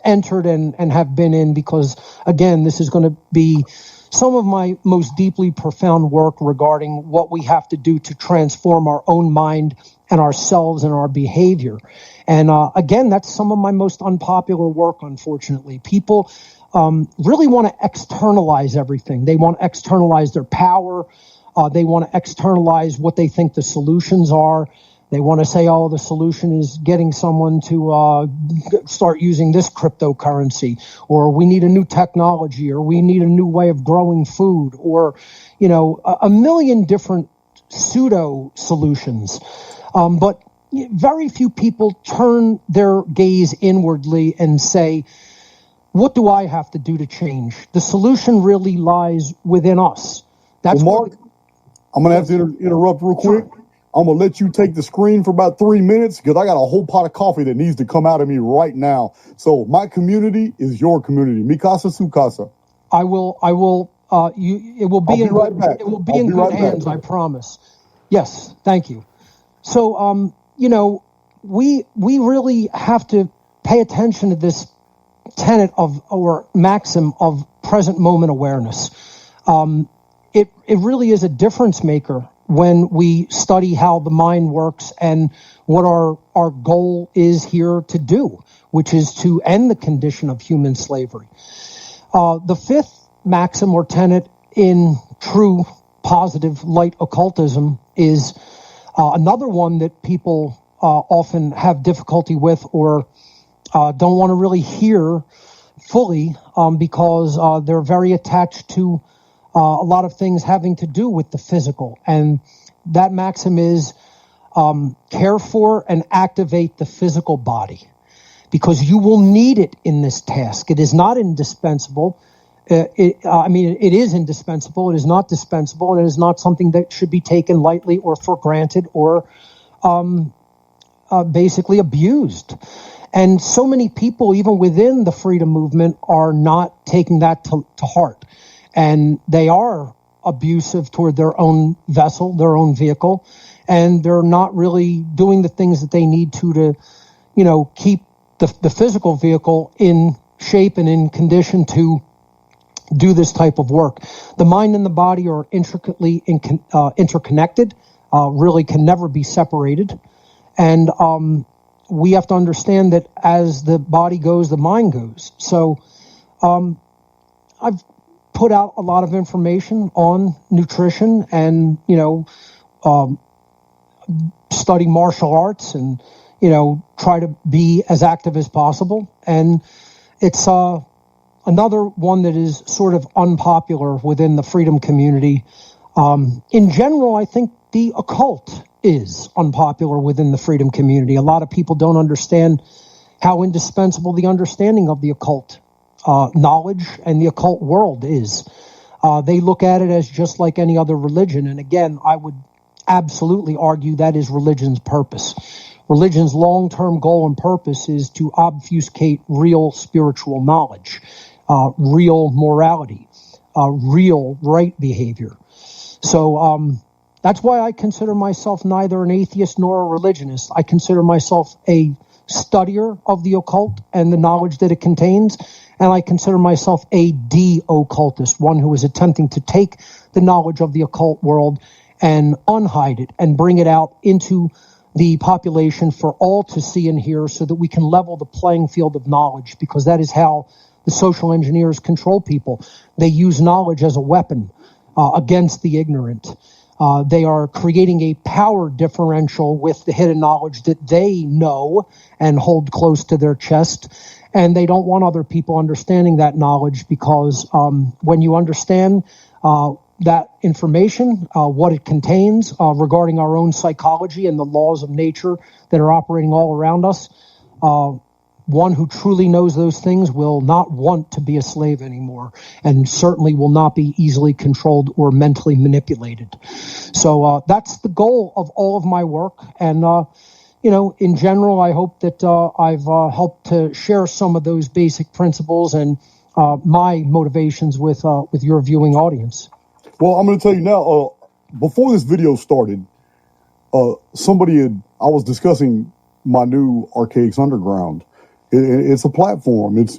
entered and have been in, because again, this is going to be some of my most deeply profound work regarding what we have to do to transform our own mind and ourselves and our behavior. And again, that's some of my most unpopular work, unfortunately. People really want to externalize everything. They want to externalize their power. They want to externalize what they think the solutions are. They want to say, oh, the solution is getting someone to start using this cryptocurrency, or we need a new technology, or we need a new way of growing food, or, you know, a million different pseudo solutions. But very few people turn their gaze inwardly and say, what do I have to do to change? The solution really lies within us. That's Mark, I'm going to have to interrupt real quick. I'm going to let you take the screen for about 3 minutes because I got a whole pot of coffee that needs to come out of me right now. So my community is your community. Mi casa, su casa. It will be in good hands, I promise. Yes, thank you. So, you know, we really have to pay attention to this tenet of, or maxim of, present moment awareness. It really is a difference maker when we study how the mind works and what our goal is here to do, which is to end the condition of human slavery. The fifth maxim or tenet in true positive light occultism is another one that people often have difficulty with, or don't want to really hear fully, because they're very attached to a lot of things having to do with the physical. And that maxim is care for and activate the physical body, because you will need it in this task. It is not indispensable. It is indispensable. It is not dispensable. And it is not something that should be taken lightly or for granted or basically abused. And so many people, even within the freedom movement, are not taking that to heart. And they are abusive toward their own vessel, their own vehicle, and they're not really doing the things that they need to, you know, keep the physical vehicle in shape and in condition to do this type of work. The mind and the body are intricately interconnected, really can never be separated. And we have to understand that as the body goes, the mind goes. So I've put out a lot of information on nutrition and, you know, study martial arts and, you know, try to be as active as possible. And it's another one that is sort of unpopular within the freedom community. In general, I think the occult is unpopular within the freedom community. A lot of people don't understand how indispensable the understanding of the occult knowledge and the occult world is. They look at it as just like any other religion. And again, I would absolutely argue that is religion's purpose. Religion's long-term goal and purpose is to obfuscate real spiritual knowledge, real morality, real right behavior. So that's why I consider myself neither an atheist nor a religionist. I consider myself a studier of the occult and the knowledge that it contains, and I consider myself a de-occultist, one who is attempting to take the knowledge of the occult world and unhide it and bring it out into the population for all to see and hear, so that we can level the playing field of knowledge, because that is how the social engineers control people. They use knowledge as a weapon against the ignorant. They are creating a power differential with the hidden knowledge that they know and hold close to their chest. And they don't want other people understanding that knowledge, because when you understand that information, what it contains regarding our own psychology and the laws of nature that are operating all around us. One who truly knows those things will not want to be a slave anymore, and certainly will not be easily controlled or mentally manipulated. So that's the goal of all of my work. And, in general, I hope that I've helped to share some of those basic principles and my motivations with your viewing audience. Well, I'm going to tell you now, before this video started, I was discussing my new Archaics Underground. It's a platform. It's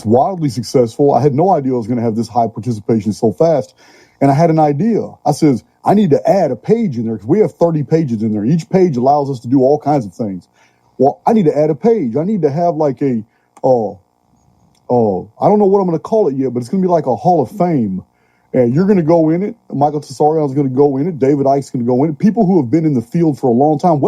wildly successful. I had no idea I was going to have this high participation so fast. And I had an idea. I says, I need to add a page in there because we have 30 pages in there. Each page allows us to do all kinds of things. Well, I need to add a page. I need to have like I don't know what I'm going to call it yet, but it's going to be like a Hall of Fame. And you're going to go in it. Michael Tsarion is going to go in it. David Icke's going to go in it. People who have been in the field for a long time.